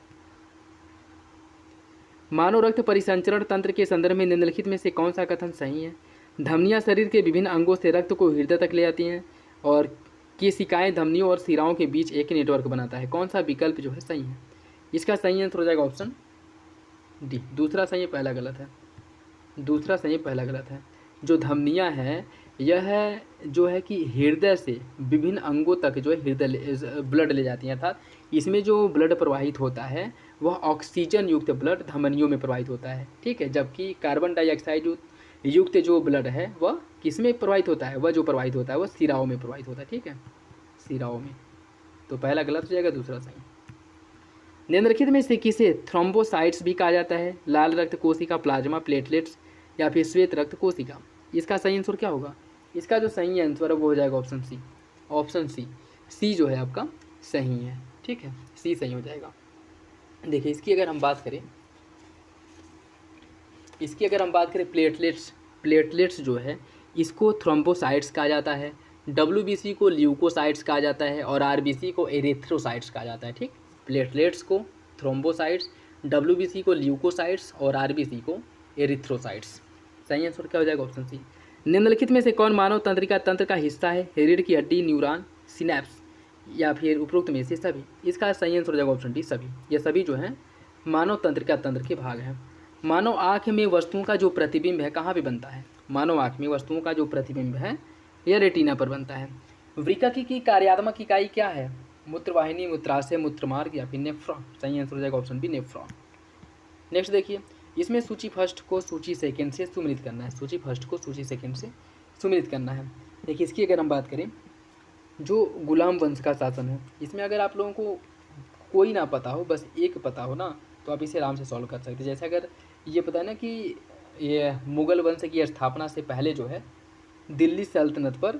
मानव रक्त परिसंचरण तंत्र के संदर्भ में निम्नलिखित में से कौन सा कथन सही है? धमनियां शरीर के विभिन्न अंगों से रक्त को हृदय तक ले आती हैं और केशिकाएं धमनियों और सिराओं के बीच एक नेटवर्क बनाता है। कौन सा विकल्प जो है सही है? इसका सही आंसर हो जाएगा ऑप्शन डी, दूसरा सही है, पहला गलत है, दूसरा सही है, पहला गलत है। जो धमनियां हैं यह जो है कि हृदय से विभिन्न अंगों तक जो है हृदय ब्लड ले जाती हैं, अर्थात इसमें जो ब्लड प्रवाहित होता है वह ऑक्सीजन युक्त ब्लड धमनियों में प्रवाहित होता है, ठीक है, जबकि कार्बन डाइऑक्साइड युक्त जो ब्लड है वह किस में प्रवाहित होता है? वह जो प्रवाहित होता है वह सिराओं में प्रवाहित होता है, ठीक है, सिराओं में। तो पहला गलत हो जाएगा, दूसरा सही। निम्नलिखित में से किसे थ्रोम्बोसाइट्स भी कहा जाता है? लाल रक्त कोशिका, प्लाज्मा, प्लेटलेट्स या फिर श्वेत रक्त कोशिका। इसका सही आंसर क्या होगा? इसका जो सही आंसर है वो हो जाएगा ऑप्शन सी, ऑप्शन सी, सी जो है आपका सही है, ठीक है, सी सही हो जाएगा। देखिए इसकी अगर हम बात करें, प्लेटलेट्स जो है इसको थ्रोम्बोसाइट्स कहा जाता है, WBC को ल्यूकोसाइट्स कहा जाता है और RBC को एरिथ्रोसाइट्स कहा जाता है, ठीक। प्लेटलेट्स को थ्रोम्बोसाइट्स, WBC को ल्यूकोसाइट्स और RBC को एरिथ्रोसाइट्स। सही आंसर क्या हो जाएगा? Option C. निम्नलिखित में से कौन मानव तंत्रिका तंत्र का हिस्सा है? रीढ़ की हड्डी, न्यूरॉन, सिनेप्स या फिर उपरोक्त में से सभी। इसका सही आंसर हो जाएगा ऑप्शन डी, सभी। ये सभी जो हैं मानव तंत्रिका तंत्र के भाग हैं। मानव आँख में वस्तुओं का जो प्रतिबिंब है कहाँ पे बनता है? मानव आँख में वस्तुओं का जो प्रतिबिंब है यह रेटिना पर बनता है। वृक्क की कार्यात्मक इकाई क्या है? मूत्रवाहिनी, मूत्राशय, मूत्रमार्ग या फिर नेफ्रॉन। सही आंसर हो जाएगा ऑप्शन बी नेफ्रॉन। नेक्स्ट देखिए, इसमें सूची फर्स्ट को सूची सेकंड से सुमिलित करना है। सूची फर्स्ट को सूची सेकंड से सुमिलित करना है। देखिए इसकी अगर हम बात करें, जो गुलाम वंश का शासन है, इसमें अगर आप लोगों को कोई ना पता हो, बस एक पता हो ना, तो आप इसे आराम से सॉल्व कर सकते हैं। जैसे अगर ये पता है ना कि ये मुगल वंश की स्थापना से पहले जो है दिल्ली सल्तनत पर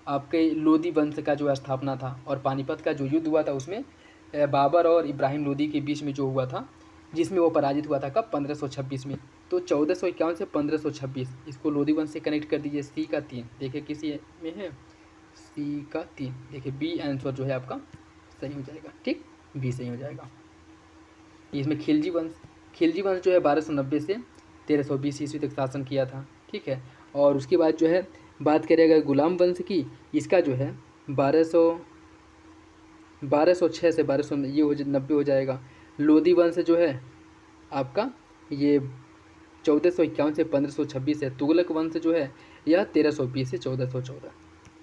आपके लोदी वंश का जो स्थापना था, और पानीपत का जो युद्ध हुआ था उसमें बाबर और इब्राहिम लोदी के बीच में जो हुआ था, जिसमें वो पराजित हुआ था कब? 1526 में। तो 1451 से 1526, इसको लोदी वंश से कनेक्ट कर दीजिए। सी का 3, देखिए किसी में है सी का 3, देखिए बी आंसर जो है आपका सही हो जाएगा। ठीक, बी सही हो जाएगा। इसमें खिलजी वंश जो है 1290 से 1320 ईस्वी तक शासन किया था। ठीक है, और उसके बाद जो है बात करें अगर गुलाम वंश की, इसका जो है 1206 से 1200 ये हो 90 हो जाएगा। लोदी वंश जो है आपका ये 1451 से 1526 है। तुगलक वंश जो है यह 1320 से 1414।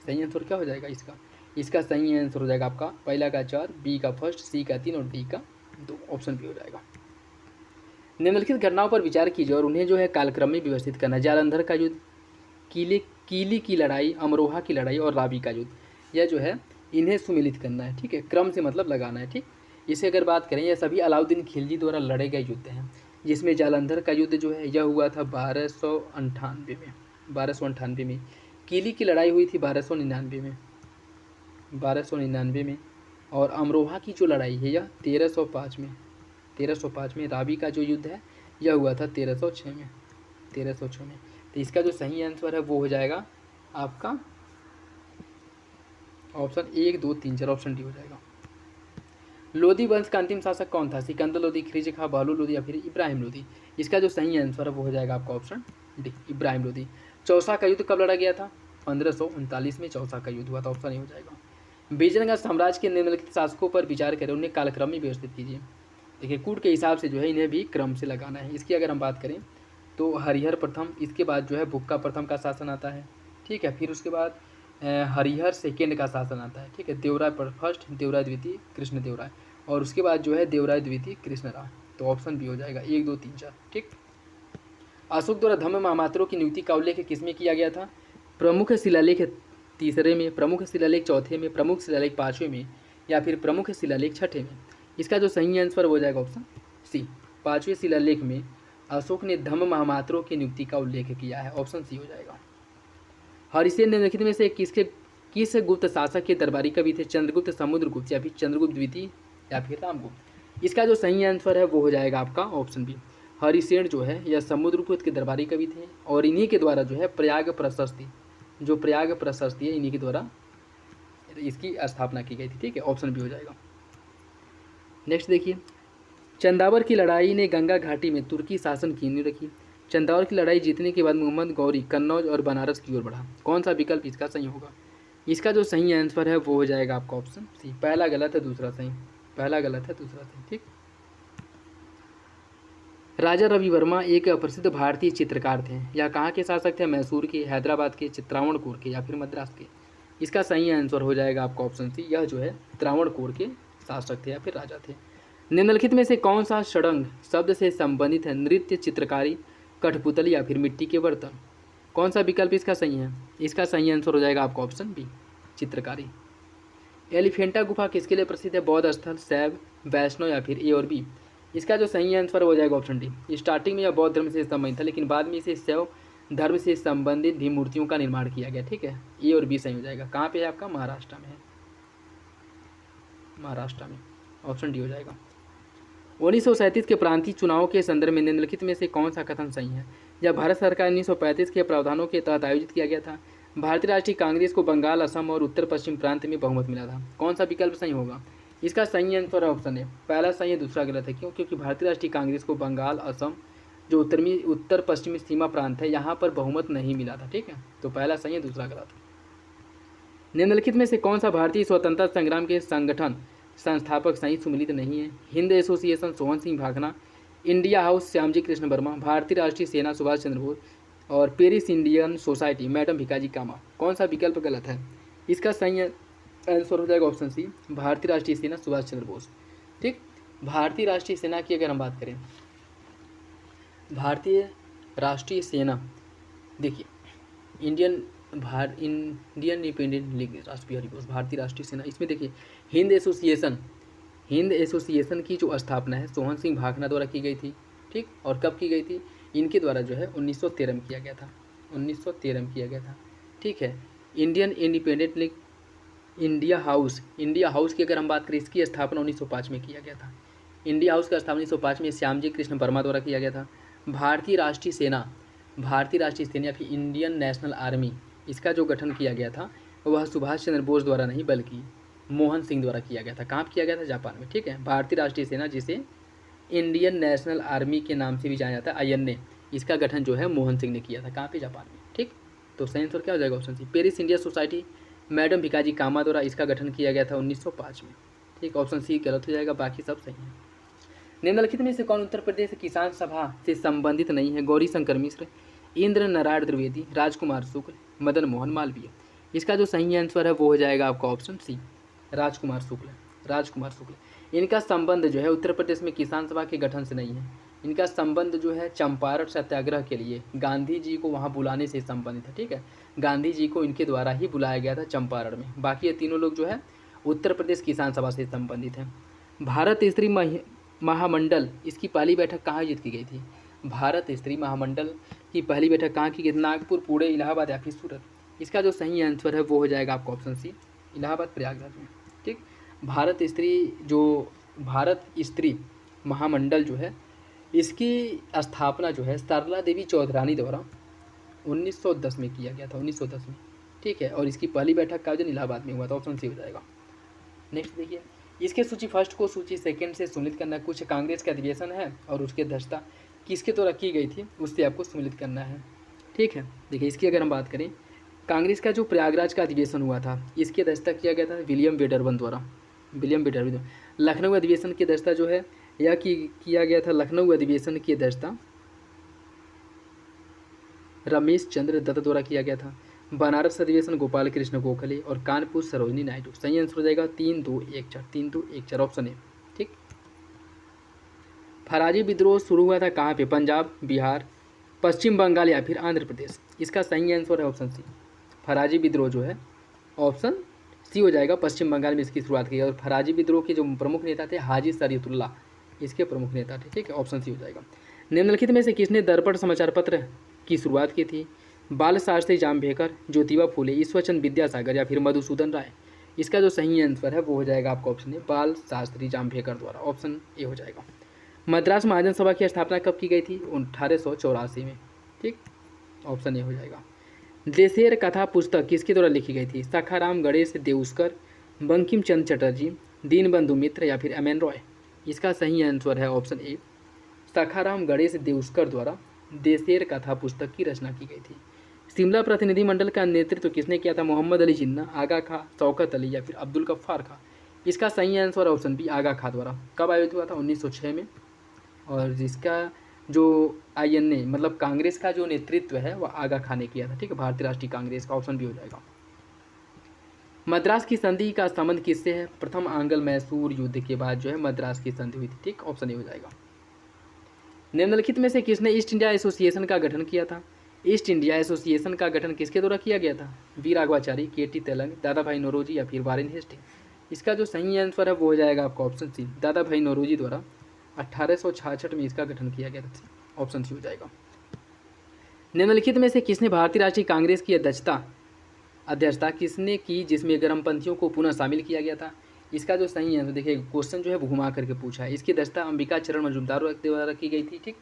सही आंसर क्या हो जाएगा इसका सही आंसर हो जाएगा आपका पहला का 4, बी का फर्स्ट, सी का 3 और डी का 2, ऑप्शन बी हो जाएगा। निम्नलिखित घटनाओं पर विचार कीजिए और उन्हें जो है कालक्रम में व्यवस्थित करना। जालंधर का युद्ध, कीली की लड़ाई, अमरोहा की लड़ाई और रावी का युद्ध, यह जो है इन्हें सुमिलित करना है। ठीक है, क्रम से मतलब लगाना है। ठीक, इसे अगर बात करें, यह सभी अलाउद्दीन खिलजी द्वारा लड़े गए युद्ध हैं, जिसमें जालंधर का युद्ध जो है यह हुआ था 1298 में। कीली की लड़ाई हुई थी 1299 में, और अमरोहा की जो लड़ाई है यह 1305 में। रावी का जो युद्ध है यह हुआ था 1306 में। तो इसका जो सही आंसर है वो हो जाएगा आपका ऑप्शन 1, 2, 3, 4, ऑप्शन डी हो जाएगा। लोदी वंश का अंतिम शासक कौन था? सिकंदर लोदी, खिलजी खां, बहलूल लोदी या फिर इब्राहिम लोदी। इसका जो सही आंसर है वो हो जाएगा आपका ऑप्शन डी, इब्राहिम लोदी। चौसा का युद्ध कब लड़ा गया था? 1539 में चौसा का युद्ध हुआ था, ऑप्शन ए हो जाएगा। विजयनगर साम्राज्य के निम्नलिखित शासकों पर विचार करें, उन्हें कालक्रम में व्यवस्थित कीजिए। देखिए कूट के हिसाब से जो है इन्हें भी क्रम से लगाना है। इसकी अगर हम बात करें तो हरिहर प्रथम, इसके बाद जो है बुक्का प्रथम का शासन आता है। ठीक है, फिर उसके बाद हरिहर सेकेंड का शासन आता है। ठीक है, देवराय फर्स्ट, देवराय द्वितीय, कृष्ण देवराय, और उसके बाद जो है देवराय द्वितीय, कृष्ण राय। तो ऑप्शन बी हो जाएगा 1, 2, 3, 4। ठीक, अशोक द्वारा धम्म महामात्रों की नियुक्ति का उल्लेख किसमें किया गया था? प्रमुख शिलालेख 3 में, प्रमुख शिलालेख 4 में, प्रमुख शिलालेख 5वें में, या फिर प्रमुख शिलालेख 6 में। इसका जो सही आंसर हो जाएगा ऑप्शन सी, 5वें शिलालेख में अशोक ने धम्म महामात्रों की नियुक्ति का उल्लेख किया है, ऑप्शन सी हो जाएगा। हरिसेन निम्नलिखित में से किस गुप्त शासक के दरबारी कवि थे? चंद्रगुप्त, समुद्रगुप्त या फिर चंद्रगुप्त द्वितीय या फिर रामगुप्त। इसका जो सही आंसर है वो हो जाएगा आपका ऑप्शन बी, हरिसेन जो है यह समुद्रगुप्त के दरबारी कवि थे, और इन्हीं के द्वारा जो है प्रयाग प्रशस्ति है इन्हीं के द्वारा इसकी स्थापना की गई थी। ठीक है, ऑप्शन बी हो जाएगा। नेक्स्ट देखिए, चंदावर की लड़ाई ने गंगा घाटी में तुर्की शासन की नींव रखी। चंदावर की लड़ाई जीतने के बाद मोहम्मद गौरी कन्नौज और बनारस की ओर बढ़ा। कौन सा विकल्प इसका सही होगा? इसका जो सही आंसर है वो हो जाएगा आपका ऑप्शन सी, पहला गलत है दूसरा सही। ठीक, राजा रवि वर्मा एक प्रसिद्ध भारतीय चित्रकार थे। यह कहाँ के शासक थे? मैसूर के, हैदराबाद के, त्रावणकोर के या फिर मद्रास के। इसका सही आंसर हो जाएगा आपका ऑप्शन सी, यह जो है त्रावणकोर के शासक थे या फिर राजा थे। निम्नलिखित में से कौन सा षडंग शब्द से संबंधित है? नृत्य, चित्रकारी, कठपुतली या फिर मिट्टी के बर्तन। कौन सा विकल्प इसका सही है? इसका सही आंसर हो जाएगा आपका ऑप्शन बी, चित्रकारी। एलिफेंटा गुफा किसके लिए प्रसिद्ध है? बौद्ध स्थल, शैव, वैष्णव या फिर ए और बी। इसका जो सही आंसर हो जाएगा ऑप्शन डी। स्टार्टिंग में यह बौद्ध धर्म से संबंधित था, लेकिन बाद में इसे शैव धर्म से संबंधित भी मूर्तियों का निर्माण किया गया। ठीक है, ए और बी सही हो जाएगा। कहाँ पे है आपका? महाराष्ट्र में है, ऑप्शन डी हो जाएगा। 1937 के प्रांतीय चुनाव के संदर्भ में निम्नलिखित में से कौन सा कथन सही है? जब भारत सरकार 1935 के प्रावधानों के तहत आयोजित किया गया था, भारतीय राष्ट्रीय कांग्रेस को बंगाल, असम और उत्तर पश्चिम प्रांत में बहुमत मिला था। कौन सा विकल्प सही होगा? इसका सही आंसर ऑप्शन है, पहला सही है दूसरा गलत है। क्यों? क्योंकि भारतीय राष्ट्रीय कांग्रेस को बंगाल, असम जो उत्तर पश्चिमी सीमा प्रांत है यहाँ पर बहुमत नहीं मिला था। ठीक है, तो पहला सही है दूसरा गलत। निम्नलिखित में से कौन सा भारतीय स्वतंत्रता संग्राम के संगठन संस्थापक सही सुमिलित नहीं है? Hind association Sohan Singh Bhakna, India house Shyamji Krishna Varma, भारतीय राष्ट्रीय सेना सुभाष चंद्र बोस और Paris Indian society madam Bhikaji Cama. कौन सा विकल्प गलत है? इसका सही आंसर हो जाएगा ऑप्शन सी, भारतीय राष्ट्रीय सेना सुभाष चंद्र बोस। ठीक, भारतीय राष्ट्रीय सेना की अगर हम बात करें, भारतीय राष्ट्रीय सेना, देखिए इंडियन इंडिपेंडेंट लीग राष्ट्र बिहारी बोस, भारतीय राष्ट्रीय सेना, इसमें देखिए हिंद एसोसिएशन की जो स्थापना है सोहन सिंह भाखड़ा द्वारा की गई थी। ठीक, और कब की गई थी, इनके द्वारा जो है 1913 में किया गया था, 1913 में किया गया था। ठीक है, Indian independent league, India house की अगर हम बात करें, इसकी स्थापना 1905 में किया गया था। इंडिया हाउस का स्थापना 1905 में श्यामजी कृष्ण वर्मा द्वारा किया गया था। भारतीय राष्ट्रीय सेना या फिर इंडियन नेशनल आर्मी, इसका जो गठन किया गया था वह सुभाष चंद्र बोस द्वारा नहीं बल्कि मोहन सिंह द्वारा किया गया था। कहाँ किया गया था, जापान में। ठीक है, भारतीय राष्ट्रीय सेना जिसे इंडियन नेशनल आर्मी के नाम से भी जाना जाता है, INA, इसका गठन जो है मोहन सिंह ने किया था। कहाँ पे, जापान में। ठीक, तो सही आंसर क्या हो जाएगा, option C. Paris India society madam Bhikaji Cama द्वारा इसका गठन किया गया था 1905 में। ठीक, ऑप्शन सी गलत हो जाएगा, बाकी सब सही है। निम्नलिखित में से कौन उत्तर प्रदेश किसान सभा से संबंधित नहीं है? गौरी शंकर मिश्र, इंद्र नारायण द्विवेदी, राजकुमार शुक्ल, मदन मोहन मालवीय। इसका जो सही आंसर है वो हो जाएगा आपका ऑप्शन सी, राजकुमार शुक्ल। इनका संबंध जो है उत्तर प्रदेश में किसान सभा के गठन से नहीं है। इनका संबंध जो है चंपारण सत्याग्रह के लिए गांधी जी को वहाँ बुलाने से संबंधित है। ठीक है, गांधी जी को इनके द्वारा ही बुलाया गया था चंपारण में। बाकी ये तीनों लोग जो है उत्तर प्रदेश किसान सभा से संबंधित हैं। भारत स्त्री महामंडल, इसकी पहली बैठक कहाँ आयोजित की गई थी? भारत स्त्री महामंडल की पहली बैठक कहाँ की गई? नागपुर, पुणे, इलाहाबाद या फिर सूरत। इसका जो सही आंसर है वो हो जाएगा आपका ऑप्शन सी, इलाहाबाद, प्रयागराज में। ठीक, भारत स्त्री महामंडल जो है इसकी स्थापना जो है सरला देवी चौधरानी द्वारा 1910 में किया गया था, 1910 में। ठीक है, और इसकी पहली बैठक का आयोजन इलाहाबाद में हुआ था। ऑप्शन सी हो जाएगा। नेक्स्ट देखिए, इसके सूची फर्स्ट को सूची सेकंड से सम्मिलित करना। कुछ कांग्रेस का अधिवेशन है और उसकी अध्यक्षता किसके द्वारा की गई थी उससे आपको सम्मिलित करना है। ठीक है, देखिए इसकी अगर हम बात करें, कांग्रेस का जो प्रयागराज का अधिवेशन हुआ था इसकी अध्यक्षता किया गया था विलियम वेडरबन द्वारा। लखनऊ अधिवेशन की अध्यक्षता जो है यह किया गया था, लखनऊ अधिवेशन की अध्यक्षता रमेश चंद्र दत्त द्वारा किया गया था। बनारस अधिवेशन गोपाल कृष्ण गोखले और कानपुर सरोजनी नायडू। सही आंसर हो जाएगा 3-2-1-4 ऑप्शन ए। ठीक, फराजी विद्रोह शुरू हुआ था कहाँ पे? पंजाब, बिहार, पश्चिम बंगाल या फिर आंध्र प्रदेश। इसका सही आंसर है ऑप्शन सी, फराजी विद्रोह जो है ऑप्शन सी हो जाएगा, पश्चिम बंगाल में इसकी शुरुआत की। और फराजी विद्रोह के जो प्रमुख नेता थे हाजी शरीयतुल्लाह, इसके प्रमुख नेता थे। ठीक है, ऑप्शन सी हो जाएगा। निम्नलिखित में से किसने दर्पण समाचार पत्र की शुरुआत की थी? बाल शास्त्री जाम्भेकर, ज्योतिबा फूले, ईश्वरचंद विद्यासागर या फिर मधुसूदन राय। इसका जो सही आंसर है वो हो जाएगा आपका ऑप्शन ए, बाल शास्त्री जाम्भेकर द्वारा। ऑप्शन ए हो जाएगा। मद्रास महाजन सभा की स्थापना कब की गई थी? 1884 में। ठीक, ऑप्शन ए हो जाएगा। देशेर कथा पुस्तक किसके द्वारा लिखी गई थी? सखाराम गणेश देउस्कर, बंकिम चंद्र चटर्जी, दीनबंधु मित्र या फिर एम एन रॉय। इसका सही आंसर है ऑप्शन ए, सखाराम गणेश देउस्कर द्वारा देशेर कथा पुस्तक की रचना की गई थी। शिमला प्रतिनिधिमंडल का नेतृत्व किसने किया था? मोहम्मद अली जिन्ना, आगा खां, शौकत अली या फिर अब्दुल गफ्फार खां। इसका सही आंसर ऑप्शन बी, आगा खां द्वारा। कब आयोजित हुआ था? 1906 में। और जिसका जो INA मतलब कांग्रेस का जो नेतृत्व है वह आगा खां ने किया था। ठीक है, भारतीय राष्ट्रीय कांग्रेस का। ऑप्शन बी हो जाएगा। मद्रास की संधि का संबंध किससे है? प्रथम आंग्ल मैसूर युद्ध के बाद जो है मद्रास की संधि हुई थी। ठीक, ऑप्शन ए हो जाएगा। निम्नलिखित में से किसने ईस्ट इंडिया एसोसिएशन का गठन किया था? ईस्ट इंडिया एसोसिएशन का गठन किसके द्वारा किया गया था? वी राघवाचारी, KT तेलंग, दादा भाई नौरोजी या फिर वारेन हेस्टिंग। इसका जो सही आंसर है वो हो जाएगा आपका ऑप्शन सी, दादा भाई नौरोजी द्वारा 1866 में इसका गठन किया गया था। ऑप्शन सी हो जाएगा। निम्नलिखित में से किसने भारतीय राष्ट्रीय कांग्रेस की अध्यक्षता किसने की जिसमें गर्मपंथियों को पुनः शामिल किया गया था? इसका जो सही आंसर देखिए, क्वेश्चन जो है घुमा करके पूछा है। इसकी अध्यक्षता अंबिका चरण मजूमदार द्वारा की गई थी। ठीक,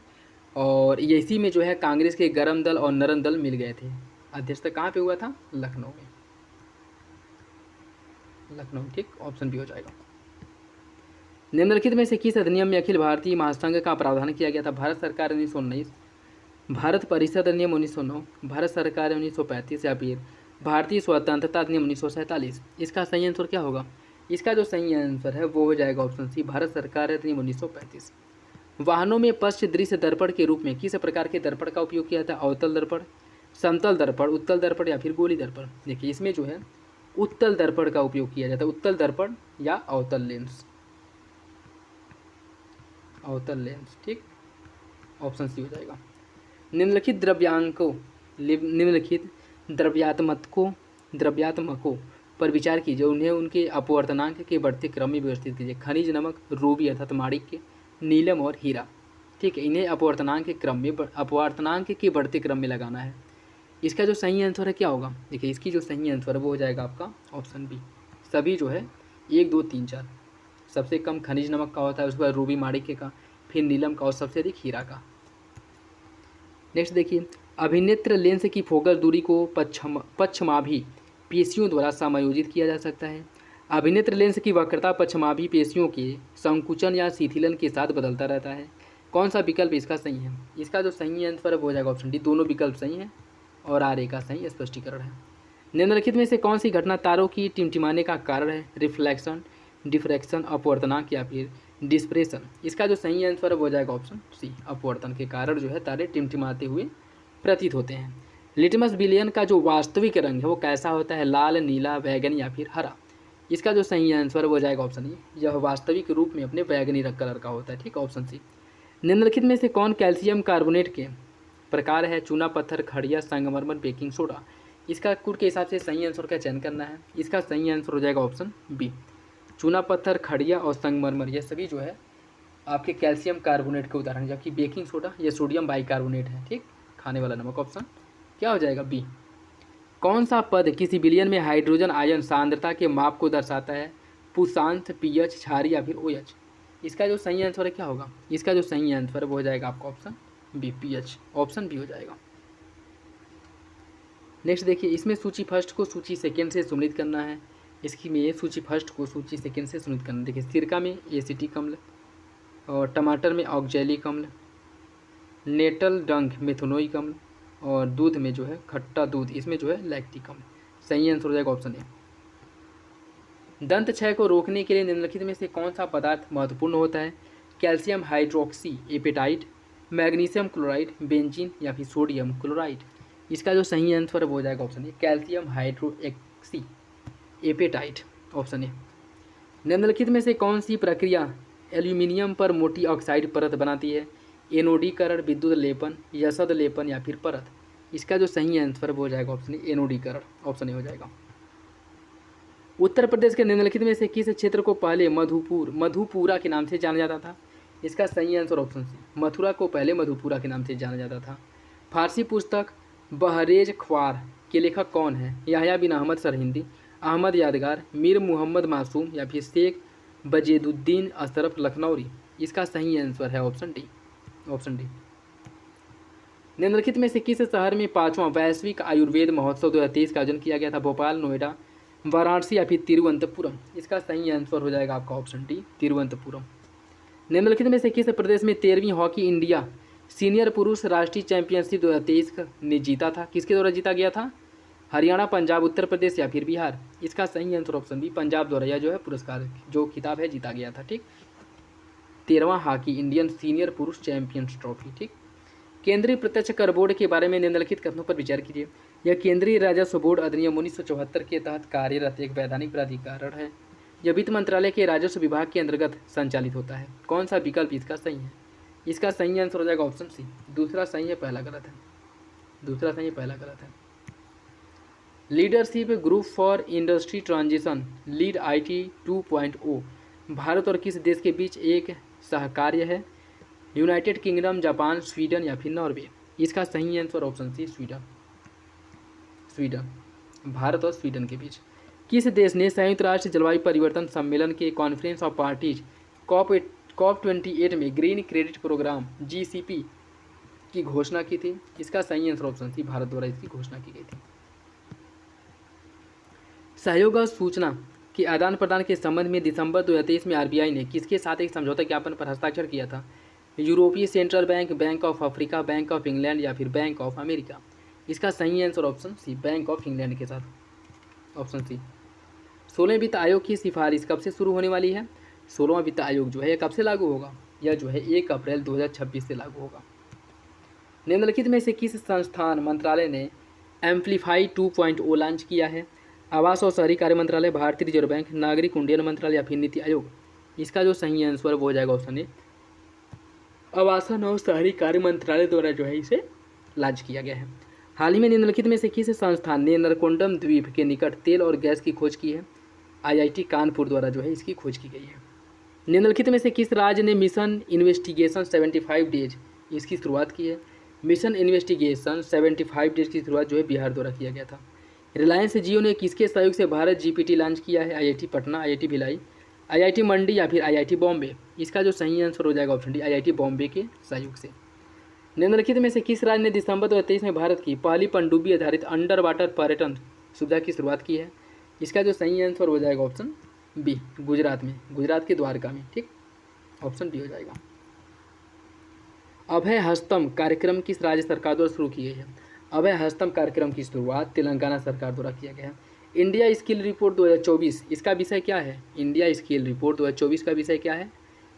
और इसी में जो है कांग्रेस के गर्म दल और नरम दल मिल गए थे। अध्यक्षता कहाँ पे हुआ था? लखनऊ में, लखनऊ। ठीक, ऑप्शन बी हो जाएगा। निम्नलिखित में से किस अधिनियम में अखिल भारतीय महासंघ का प्रावधान किया गया था? भारत सरकार 1919, भारत परिषद अधिनियम 1909, भारत सरकार 1935 या फिर भारतीय स्वतंत्रता अधिनियम 1947। इसका सही आंसर क्या होगा? इसका जो सही आंसर है वो हो जाएगा ऑप्शन सी, भारत सरकार अधिनियम 1935। वाहनों में पश्च दृश्य दर्पण के रूप में किस प्रकार के दर्पण का उपयोग किया था? अवतल दर्पण, समतल दर्पण, उत्तल दर्पण या फिर गोली दर्पण। देखिए इसमें जो है उत्तल दर्पण का उपयोग किया जाता है, उत्तल दर्पण या अवतल लेंस, अवतल लेंस, ठीक। ऑप्शन सी हो जाएगा। निम्नलिखित द्रव्यांकों, निम्नलिखित द्रव्यात्मकों पर विचार कीजिए, उन्हें उनके अपवर्तनांक के बढ़ते क्रम में व्यवस्थित कीजिए। खनिज, नमक, रूबी अर्थात माणिक्य, नीलम और हीरा, ठीक है। इन्हें अपवर्तनांक के बढ़ते क्रम में लगाना है। इसका जो सही आंसर है क्या होगा, देखिए इसकी जो सही आंसर है वो हो जाएगा आपका ऑप्शन बी, सभी जो है 1 2 3 4। सबसे कम खनिज नमक का होता है, उसके बाद रूबी माणिक्य का, फिर नीलम का और सबसे अधिक हीरा का। नेक्स्ट देखिए, अभिनेत्र लेंस की फोकल दूरी को पश्चमाभी पेशियों द्वारा समायोजित किया जा सकता है। अभिनेत्र लेंस की वक्रता पश्चमाभी पेशियों के संकुचन या शिथिलन के साथ बदलता रहता है। कौन सा विकल्प इसका सही है? इसका जो सही आंसर हो जाएगा ऑप्शन डी, दोनों विकल्प सही हैं और आर का सही स्पष्टीकरण है। निम्नलिखित में से कौन सी घटना तारों की टिमटिमाने का कारण है? रिफ्लेक्शन, डिफ्रैक्शन, अपवर्तनांक या फिर डिस्प्रेशन। इसका जो सही आंसर है वो हो जाएगा ऑप्शन सी, अपवर्तन के कारण जो है तारे टिमटिमाते हुए प्रतीत होते हैं। लिटमस विलियन का जो वास्तविक रंग है वो कैसा होता है? लाल, नीला, बैगनी या फिर हरा। इसका जो सही आंसर वो जाएगा ऑप्शन ए, यह वास्तविक रूप में अपने बैगनी रंग कलर का होता है, ठीक, ऑप्शन सी। निम्नलिखित में से कौन कैल्शियम कार्बोनेट के प्रकार है? चूना पत्थर, खड़िया, संगमरमर, बेकिंग सोडा। इसका कुल के हिसाब से सही आंसर का चयन करना है। इसका सही आंसर हो जाएगा ऑप्शन बी, चूना पत्थर, खड़िया और संगमरमर, ये सभी जो है आपके कैल्शियम कार्बोनेट के उदाहरण, जबकि बेकिंग सोडा ये सोडियम बाइकार्बोनेट है, ठीक, खाने वाला नमक। ऑप्शन क्या हो जाएगा? बी। कौन सा पद किसी विलयन में हाइड्रोजन आयन सांद्रता के माप को दर्शाता है? पुशांत, पीएच, क्षारीय या फिर ओएच। इसका जो सही आंसर है क्या होगा? इसका जो सही आंसर है वो हो जाएगा आपका option B, pH, option B हो जाएगा। नेक्स्ट देखिए, इसमें सूची फर्स्ट को सूची सेकेंड से सम्मिलित करना है। इसकी में सूची फर्स्ट को सूची सेकेंड से सम्मिलित करना है। देखिए, सिरका में एसिटिक अम्ल, और टमाटर में ऑक्जेलिक अम्ल, नेटल डंक मेथोनोइक अम्ल, और दूध में जो है खट्टा दूध, इसमें जो है लैक्टिक अम्ल। सही आंसर हो जाएगा ऑप्शन ए। दंत क्षय को रोकने के लिए निम्नलिखित में से कौन सा पदार्थ महत्वपूर्ण होता है? Calcium hydroxyapatite, magnesium chloride, benzene या फिर सोडियम क्लोराइड। इसका जो सही आंसर है वो हो जाएगा option A, calcium hydroxyapatite, option A. निम्नलिखित में से कौन सी प्रक्रिया एल्यूमिनियम पर मोटी ऑक्साइड परत बनाती है? एनोडीकरण, विद्युत लेपन, यसद लेपन या फिर परत। इसका जो सही आंसर वो हो जाएगा ऑप्शन ए, एनोडीकरण, ऑप्शन ए हो जाएगा। उत्तर प्रदेश के निम्नलिखित में से किस क्षेत्र को पहले मधुपुरा के नाम से जाना जाता था? इसका सही आंसर ऑप्शन सी, मथुरा को पहले मधुपुरा के नाम से जाना जाता था। फारसी पुस्तक बहरेज ख्वार के लेखक कौन है? याह्या बिन अहमद सरहिंदी, अहमद यादगार, मीर मुहम्मद मासूम या फिर शेख बजेदुद्दीन अशरफ लखनौरी। इसका सही आंसर है ऑप्शन डी, ऑप्शन डी। निम्नलिखित में से किस शहर में 5वां वैश्विक आयुर्वेद महोत्सव 2023 का आयोजन किया गया था? भोपाल, नोएडा, वाराणसी या फिर तिरुवनंतपुरम। इसका सही आंसर हो जाएगा आपका ऑप्शन डी, तिरुवनंतपुरम। निम्नलिखित में से किस प्रदेश में 13वीं हॉकी इंडिया सीनियर पुरुष राष्ट्रीय चैंपियनशिप 2023 ने जीता था? किसके द्वारा जीता गया था? हरियाणा, पंजाब, उत्तर प्रदेश या फिर बिहार। इसका सही आंसर ऑप्शन बी, पंजाब द्वारा यह जो है पुरस्कार, जो खिताब है, जीता गया था, ठीक। 13वां हॉकी इंडियन सीनियर पुरुष चैंपियंस ट्रॉफी, ठीक। केंद्रीय प्रत्यक्ष कर बोर्ड के बारे में निम्नलिखित कथनों पर विचार कीजिए। यह केंद्रीय राजस्व बोर्ड अधिनियम 1974 के तहत कार्यरत एक वैधानिक प्राधिकरण है। यह वित्त मंत्रालय के राजस्व विभाग के अंतर्गत संचालित होता है। कौन सा विकल्प इसका सही है? इसका सही आंसर हो जाएगा ऑप्शन सी, दूसरा सही है, पहला गलत है, दूसरा सही है, पहला गलत है। Leadership group for industry transition lead IT 2.0 Bharat और किस देश के बीच एक सहकार्य है? यूनाइटेड किंगडम, जापान, स्वीडन या फिर नॉर्वे। इसका सही answer option C, Sweden, Sweden, भारत और स्वीडन के बीच। किस देश ने संयुक्त राष्ट्र जलवायु परिवर्तन सम्मेलन के कॉन्फ्रेंस ऑफ पार्टीज COP28 में ग्रीन क्रेडिट प्रोग्राम GCP की घोषणा की थी? इसका सही आंसर ऑप्शन सी, भारत द्वारा इसकी घोषणा की गई थी। सहयोग और सूचना के आदान प्रदान के संबंध में दिसंबर 2023 में RBI ने किसके साथ एक समझौता ज्ञापन पर हस्ताक्षर किया था? यूरोपीय central bank, bank of Africa, bank of England या फिर बैंक ऑफ अमेरिका। इसका सही answer option C, bank of England के साथ, ऑप्शन सी। 16वें वित्त आयोग की सिफारिश कब से शुरू होने वाली है? 16वां वित्त आयोग जो है यह कब से लागू होगा? यह जो है 1 अप्रैल 2026 से लागू होगा। निम्नलिखित में से किस संस्थान मंत्रालय ने एम्पलीफाई 2.0 लॉन्च किया है? आवास और शहरी कार्य मंत्रालय, भारतीय रिजर्व बैंक, नागरिक उड्डयन मंत्रालय या फिर नीति आयोग। इसका जो सही आंसर वो हो जाएगा ऑप्शन ए, आवासन और शहरी कार्य मंत्रालय द्वारा जो है इसे लॉन्च किया गया है। हाल ही में निम्नलिखित में से किस संस्थान ने नरकोंडम द्वीप के निकट तेल और गैस की खोज की है? आईआईटी कानपुर द्वारा जो है इसकी खोज की गई है। निम्नलिखित में से किस राज्य ने मिशन इन्वेस्टिगेशन 75 डेज इसकी शुरुआत की है? मिशन इन्वेस्टिगेशन 75 डेज की शुरुआत जो है बिहार द्वारा किया गया था। रिलायंस जियो ने किसके सहयोग से भारत जीपीटी लॉन्च किया है? IIT Patna, IIT Bhilai, IIT Mandi या फिर आईआईटी बॉम्बे। इसका जो सही आंसर हो जाएगा ऑप्शन डी, आईआईटी बॉम्बे के सहयोग से। निम्नलिखित में से किस राज्य ने दिसंबर 2023 में भारत की पहली पनडुब्बी आधारित अंडर वाटर पर्यटन सुविधा की शुरुआत की है? इसका जो सही आंसर हो जाएगा ऑप्शन बी, गुजरात में, गुजरात के द्वारका में। ठीक, ऑप्शन बी हो जाएगा। अभय हस्तम कार्यक्रम किस राज्य सरकार द्वारा शुरू की गई है? अभय हस्तम कार्यक्रम की शुरुआत तेलंगाना सरकार द्वारा किया गया है। इंडिया स्किल रिपोर्ट 2024 इसका विषय क्या है? इंडिया स्किल रिपोर्ट 2024 का विषय क्या है?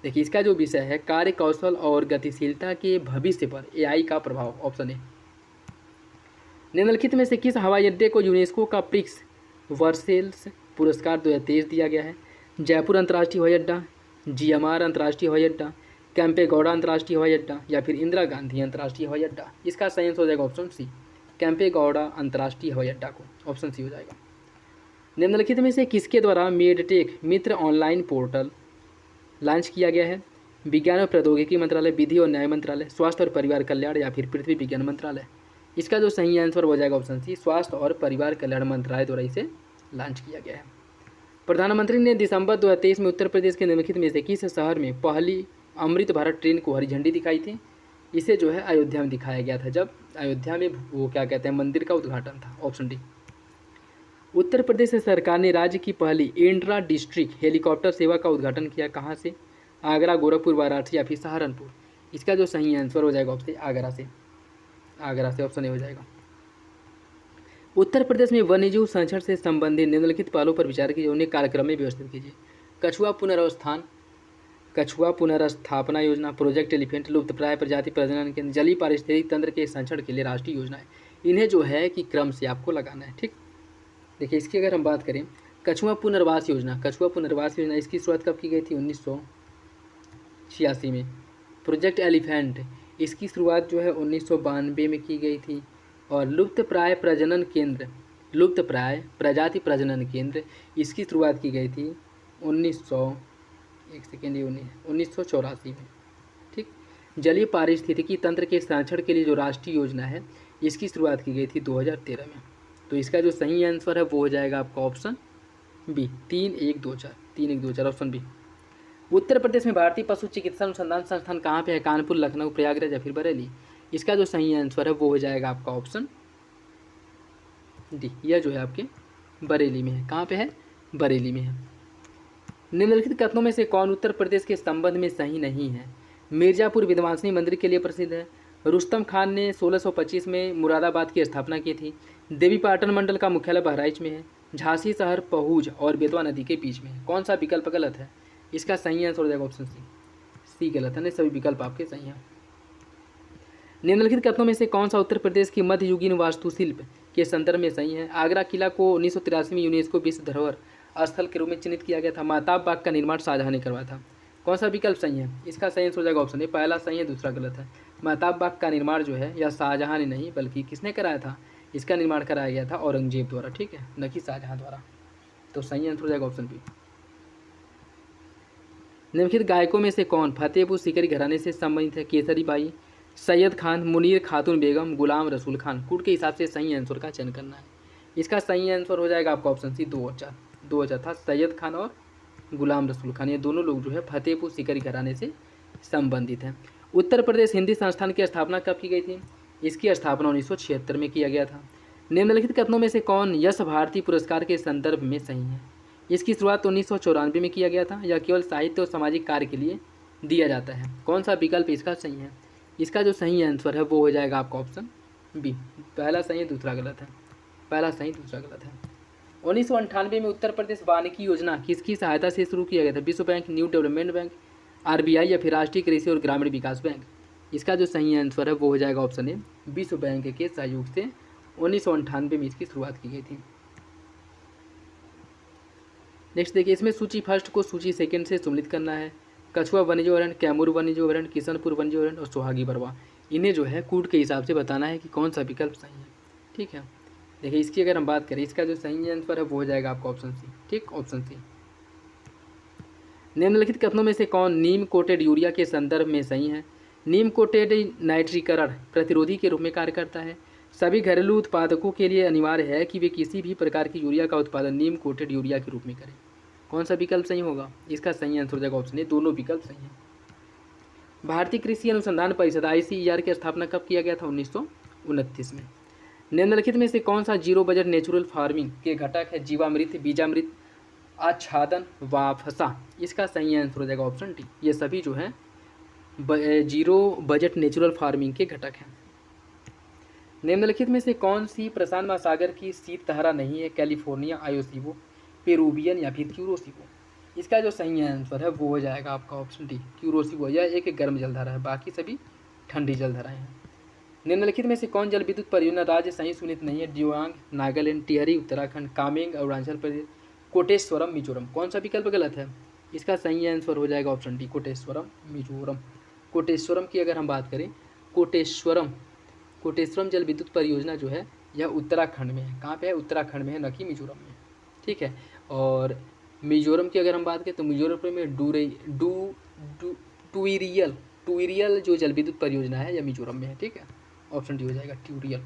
देखिए, इसका जो विषय है कार्य कौशल और गतिशीलता के भविष्य पर एआई का प्रभाव। Option A. निम्नलिखित में से किस हवाई अड्डे को यूनेस्को का प्रिक्स वर्सेल्स पुरस्कार 2023 दिया गया है? जयपुर अंतर्राष्ट्रीय हवाई अड्डा, जीएमआर अंतर्राष्ट्रीय हवाई अड्डा, कैंपेगौड़ा अंतर्राष्ट्रीय हवाई अड्डा या फिर इंदिरा गांधी अंतर्राष्ट्रीय हवाई अड्डा। इसका सही आंसर हो जाएगा ऑप्शन सी, कैंपेगौड़ा अंतर्राष्ट्रीय हवाई अड्डा को, ऑप्शन सी हो जाएगा। निम्नलिखित में से किसके द्वारा मेडटेक मित्र ऑनलाइन पोर्टल लॉन्च किया गया है? विज्ञान और प्रौद्योगिकी मंत्रालय, विधि और न्याय मंत्रालय, स्वास्थ्य और परिवार कल्याण या फिर पृथ्वी विज्ञान मंत्रालय। इसका जो सही आंसर हो जाएगा ऑप्शन सी, स्वास्थ्य और परिवार कल्याण मंत्रालय द्वारा इसे लॉन्च किया गया है। प्रधानमंत्री ने दिसंबर 2023 में उत्तर प्रदेश के निम्नलिखित में से किस शहर में पहली अमृत भारत ट्रेन को हरी झंडी दिखाई थी? इसे जो है अयोध्या में दिखाया गया था, जब अयोध्या में वो क्या कहते हैं मंदिर का उद्घाटन था, ऑप्शन डी। उत्तर प्रदेश सरकार ने राज्य की पहली इंट्रा डिस्ट्रिक्ट हेलीकॉप्टर सेवा का उद्घाटन किया, कहाँ से? आगरा, गोरखपुर, वाराणसी या फिर सहारनपुर। इसका जो सही आंसर हो जाएगा ऑप्शन आगरा से, आगरा से, ऑप्शन ए हो जाएगा। उत्तर प्रदेश में वन्यजीव संरक्षण से संबंधित निम्नलिखित पहलुओं पर विचार कीजिए, उन्हें कार्यक्रम में व्यवस्थित कीजिए। कछुआ पुनर्स्थापना योजना, प्रोजेक्ट एलिफेंट, लुप्तप्राय प्रजाति प्रजनन केंद्र, जलीय पारिस्थितिक तंत्र के संरक्षण के लिए राष्ट्रीय योजना है। इन्हें जो है कि क्रम से आपको लगाना है। ठीक, देखिए इसकी अगर हम बात करें, कछुआ पुनर्वास योजना, कछुआ पुनर्वास योजना इसकी शुरुआत कब की गई थी? 1986 में। प्रोजेक्ट एलिफेंट इसकी शुरुआत जो है 1992 में की गई थी। और लुप्तप्राय प्रजनन केंद्र, लुप्तप्राय प्रजाति प्रजनन केंद्र इसकी शुरुआत की गई थी 1984 में। ठीक, जलीय पारिस्थितिकी तंत्र के संरक्षण के लिए जो राष्ट्रीय योजना है इसकी शुरुआत की गई थी 2013 में। तो इसका जो सही आंसर है वो हो जाएगा आपका option B, 3124, option B. Uttar Pradesh में भारतीय पशु चिकित्सा अनुसंधान संस्थान कहाँ पे है? कानपुर, लखनऊ, प्रयागराज या फिर बरेली। इसका जो सही आंसर है वो हो जाएगा आपका ऑप्शन डी, यह जो है आपके बरेली में है। कहाँ पे है? बरेली में है। निम्नलिखित कथनों में से कौन उत्तर प्रदेश के संबंध में सही नहीं है? मिर्जापुर विद्वांसनी मंदिर के लिए प्रसिद्ध है। रुस्तम खान ने 1625 में मुरादाबाद की स्थापना की थी। देवीपाटन मंडल का मुख्यालय बहराइच में है। झांसी शहर पहुज और बेतवा नदी के बीच में है। कौन सा विकल्प गलत है? इसका सही आंसर हो जाएगा ऑप्शन सी गलत है। नहीं, सभी विकल्प आपके सही हैं। निम्नलिखित कथनों में से कौन सा उत्तर प्रदेश की मध्ययुगीन वास्तुशिल्प के संदर्भ में सही है? आगरा किला को 1983 में यूनेस्को विश्व धरोहर स्थल के रूप में चिन्हित किया गया था। महताब बाग का निर्माण शाहजहां ने करवाया था। कौन सा विकल्प सही है? इसका सही आंसर हो जाएगा ऑप्शन ए, पहला सही है, दूसरा गलत है। महताब बाग का निर्माण जो है यह शाहजहां ने नहीं बल्कि किसने कराया था? इसका निर्माण कराया गया था औरंगजेब द्वारा, ठीक है, न कि शाहजहां द्वारा। तो सही आंसर हो जाएगा ऑप्शन बी। निम्नलिखित गायकों में से कौन फतेहपुर सीकरी घराने से संबंधित है? केसरी बाई, सैयद खान, मुनीर खातून बेगम, गुलाम रसूल खान। कुट के हिसाब से सही आंसर का चयन करना है। इसका सही आंसर हो जाएगा आपका ऑप्शन सी, 2004 था। सैयद खान और गुलाम रसूल खान ये दोनों लोग जो है फतेहपुर सीकरी घराने से संबंधित हैं। उत्तर प्रदेश हिंदी संस्थान की स्थापना कब की गई थी? इसकी स्थापना 1976 में किया गया था। निम्नलिखित कथनों में से कौन यश भारती पुरस्कार के संदर्भ में सही है? इसकी शुरुआत 1994 में किया गया था। यह केवल साहित्य और सामाजिक कार्य के लिए दिया जाता है। कौन सा विकल्प इसका सही है? इसका जो सही आंसर है वो हो जाएगा आपका ऑप्शन बी, पहला सही है, दूसरा गलत है। पहला सही, दूसरा गलत है। 1998 में उत्तर प्रदेश वानिकी योजना किसकी सहायता से शुरू किया गया था? विश्व bank, new development bank, RBI या फिर राष्ट्रीय कृषि और ग्रामीण विकास बैंक। इसका जो सही आंसर है वो हो जाएगा ऑप्शन ए, विश्व बैंक के सहयोग से 1998 में इसकी शुरुआत की गई थी। नेक्स्ट देखिए, इसमें सूची फर्स्ट को सूची सेकंड से सम्मिलित करना है। कछुआ वन्यजीव, कैमूर वन्यजीव, किशनपुर वन्यजीव और सुहागी बरवा, इन्हें जो है कूट के हिसाब से बताना है कि कौन सा विकल्प सही है। ठीक है, देखिए इसकी अगर हम बात करें, इसका जो सही आंसर है वो हो जाएगा आपका ऑप्शन सी। ठीक, ऑप्शन सी। निम्नलिखित कथनों में से कौन नीम कोटेड यूरिया के संदर्भ में सही है? नीम कोटेड नाइट्रीकरण प्रतिरोधी के रूप में कार्य करता है। सभी घरेलू उत्पादकों के लिए अनिवार्य है कि वे किसी भी प्रकार की यूरिया का उत्पादन नीम कोटेड यूरिया के रूप में करें। कौन सा विकल्प सही होगा? इसका सही आंसर हो जाएगा ऑप्शन ए, दोनों विकल्प सही हैं। भारतीय कृषि अनुसंधान परिषद ICAR की स्थापना कब किया गया था? 1929 में। निम्नलिखित में से कौन सा जीरो बजट नेचुरल फार्मिंग के घटक है? जीवामृत, बीजामृत, आच्छादन, वाफसा। इसका सही आंसर हो जाएगा ऑप्शन डी। ये सभी जो है जीरो बजट नेचुरल फार्मिंग के घटक हैं। निम्नलिखित में से कौन सी प्रशांत महासागर की शीत धारा नहीं है? कैलिफोर्निया, आयोसीबो, पेरुवियन या फिर क्यूरोसिबो। इसका जो सही आंसर है वो हो जाएगा आपका ऑप्शन डी, क्यूरोसिबो। यह एक गर्म जलधारा है, बाकी सभी ठंडी जलधाराएं हैं। निम्नलिखित में से कौन जल विद्युत परियोजना राज्य सही सुनित नहीं है? दियोंग नागालैंड, टिहरी उत्तराखंड, कामेंग अरुणाचल प्रदेश, कोटेश्वरम मिजोरम। कौन सा विकल्प गलत है? इसका सही आंसर हो जाएगा ऑप्शन डी, कोटेश्वरम मिजोरम। कोटेश्वरम की अगर हम बात करें, कोटेश्वरम जल विद्युत परियोजना जो है यह उत्तराखंड में है। कहाँ पे है? उत्तराखंड में है, न कि मिजोरम में। ठीक है, और मिजोरम की अगर हम बात करें तो मिजोरम में टूरियल जो जल विद्युत परियोजना है यह मिजोरम में है। ठीक है, ऑप्शन डी हो जाएगा, ट्यूरियल।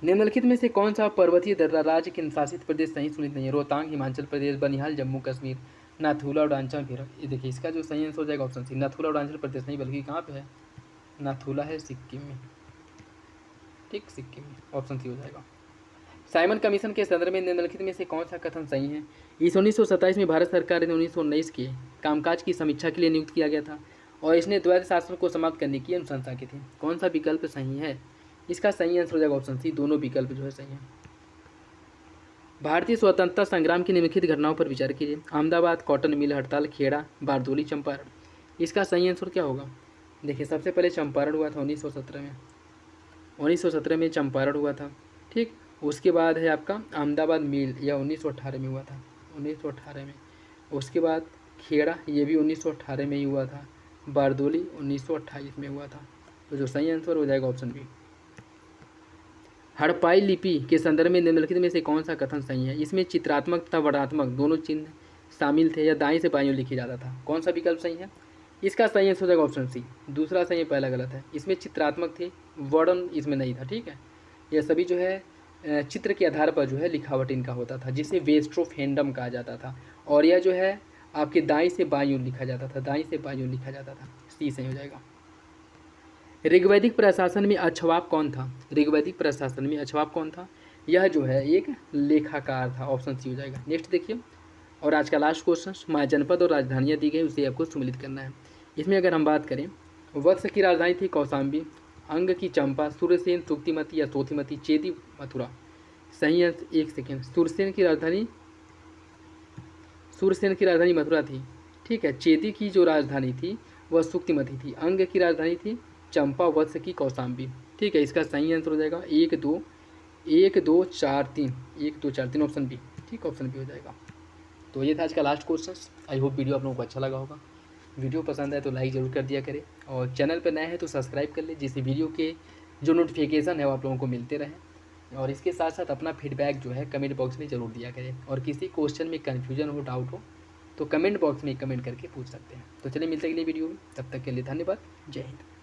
निम्नलिखित में से कौन सा पर्वतीय राज्य केंद्र शासित प्रदेश सही सुनित नहीं है? रोहतांग हिमाचल प्रदेश, बनिहाल जम्मू कश्मीर, नाथुला उड़ांचल केरल। ये देखिए इसका जो सही आंसर हो जाएगा ऑप्शन सी, नाथुला उड़ांचल प्रदेश नहीं बल्कि कहाँ पे है? नाथुला है सिक्किम में। ठीक, सिक्किम में, ऑप्शन सी हो जाएगा। साइमन कमीशन के संदर्भ में निम्नलिखित में से कौन सा कथन सही है? इस 1927 में भारत सरकार ने 1919 के कामकाज की समीक्षा के लिए नियुक्त किया गया था और इसने द्वैध शासन को समाप्त करने की अनुशंसा की थी। कौन सा विकल्प सही है? इसका सही आंसर हो जाएगा ऑप्शन सी, दोनों विकल्प जो है सही है। भारतीय स्वतंत्रता संग्राम की निम्नलिखित घटनाओं पर विचार कीजिए। अहमदाबाद कॉटन मिल हड़ताल, खेड़ा, बारदोली, चंपारण। इसका सही आंसर क्या होगा? देखिए सबसे पहले चंपारण हुआ था 1917 में। 1917 में चंपारण हुआ था। ठीक, उसके बाद है आपका अहमदाबाद मिल, यह 1918 में हुआ था, 1918 में। उसके बाद खेड़ा, ये भी 1918 में ही हुआ था। बारदोली 1928 में हुआ था। तो जो सही आंसर हो जाएगा ऑप्शन बी। हड़प्पाई लिपि के संदर्भ में निम्नलिखित में से कौन सा कथन सही है? इसमें चित्रात्मक तथा वर्णात्मक दोनों चिन्ह शामिल थे या दाएं से बाएं लिखे जाता था। कौन सा विकल्प सही है? इसका सही आंसर हो जाएगा ऑप्शन सी, दूसरा सही है, पहला गलत है। इसमें चित्रात्मक थे, वर्ण इसमें नहीं था। ठीक है, यह सभी जो है चित्र के आधार पर जो है लिखावट इनका होता था, जिसे वेस्ट्रोफेंडम कहा जाता था। और यह जो है आपके दाएं से बाएं लिखा जाता था, दाएं से बाएं लिखा जाता था। सी सही हो जाएगा। ऋग्वैदिक प्रशासन में अक्षवाप कौन था? ऋग्वैदिक प्रशासन में अक्षवाप कौन था? यह जो है एक लेखाकार था, ऑप्शन सी हो जाएगा। नेक्स्ट देखिए, और आज का लास्ट क्वेश्चन, महाजनपद और राजधानियाँ दी गई, उसे आपको सम्मिलित करना है। इसमें अगर हम बात करें, वत्स की राजधानी थी कौशाम्बी, अंग की चंपा, सूर्यसेन सुक्तिमती या सोथिमती, चेदी मथुरा। सही है, एक सेकेंड, सूर्यसेन की राजधानी मथुरा थी। ठीक है, चेदी की जो राजधानी थी वह सुक्तिमती थी, अंग की राजधानी थी चंपा, वत्स की कौशाम्बी। ठीक है, इसका सही आंसर हो जाएगा 1 2 4 3 ऑप्शन बी। ठीक, ऑप्शन बी हो जाएगा। तो ये था आज का last question. I hope video आप लोगों को अच्छा लगा होगा। वीडियो पसंद आए तो लाइक ज़रूर कर दिया करें, और चैनल पर नए हैं तो सब्सक्राइब कर ले, जिससे वीडियो के जो नोटिफिकेशन है वो आप लोगों को मिलते रहें। और इसके साथ साथ अपना फीडबैक जो है कमेंट बॉक्स में ज़रूर दिया करें, और किसी क्वेश्चन में कन्फ्यूजन हो, डाउट हो तो कमेंट बॉक्स में कमेंट करके पूछ सकते हैं। तो चलिए मिलते हैं अगली वीडियो में, तब तक के लिए धन्यवाद। जय हिंद।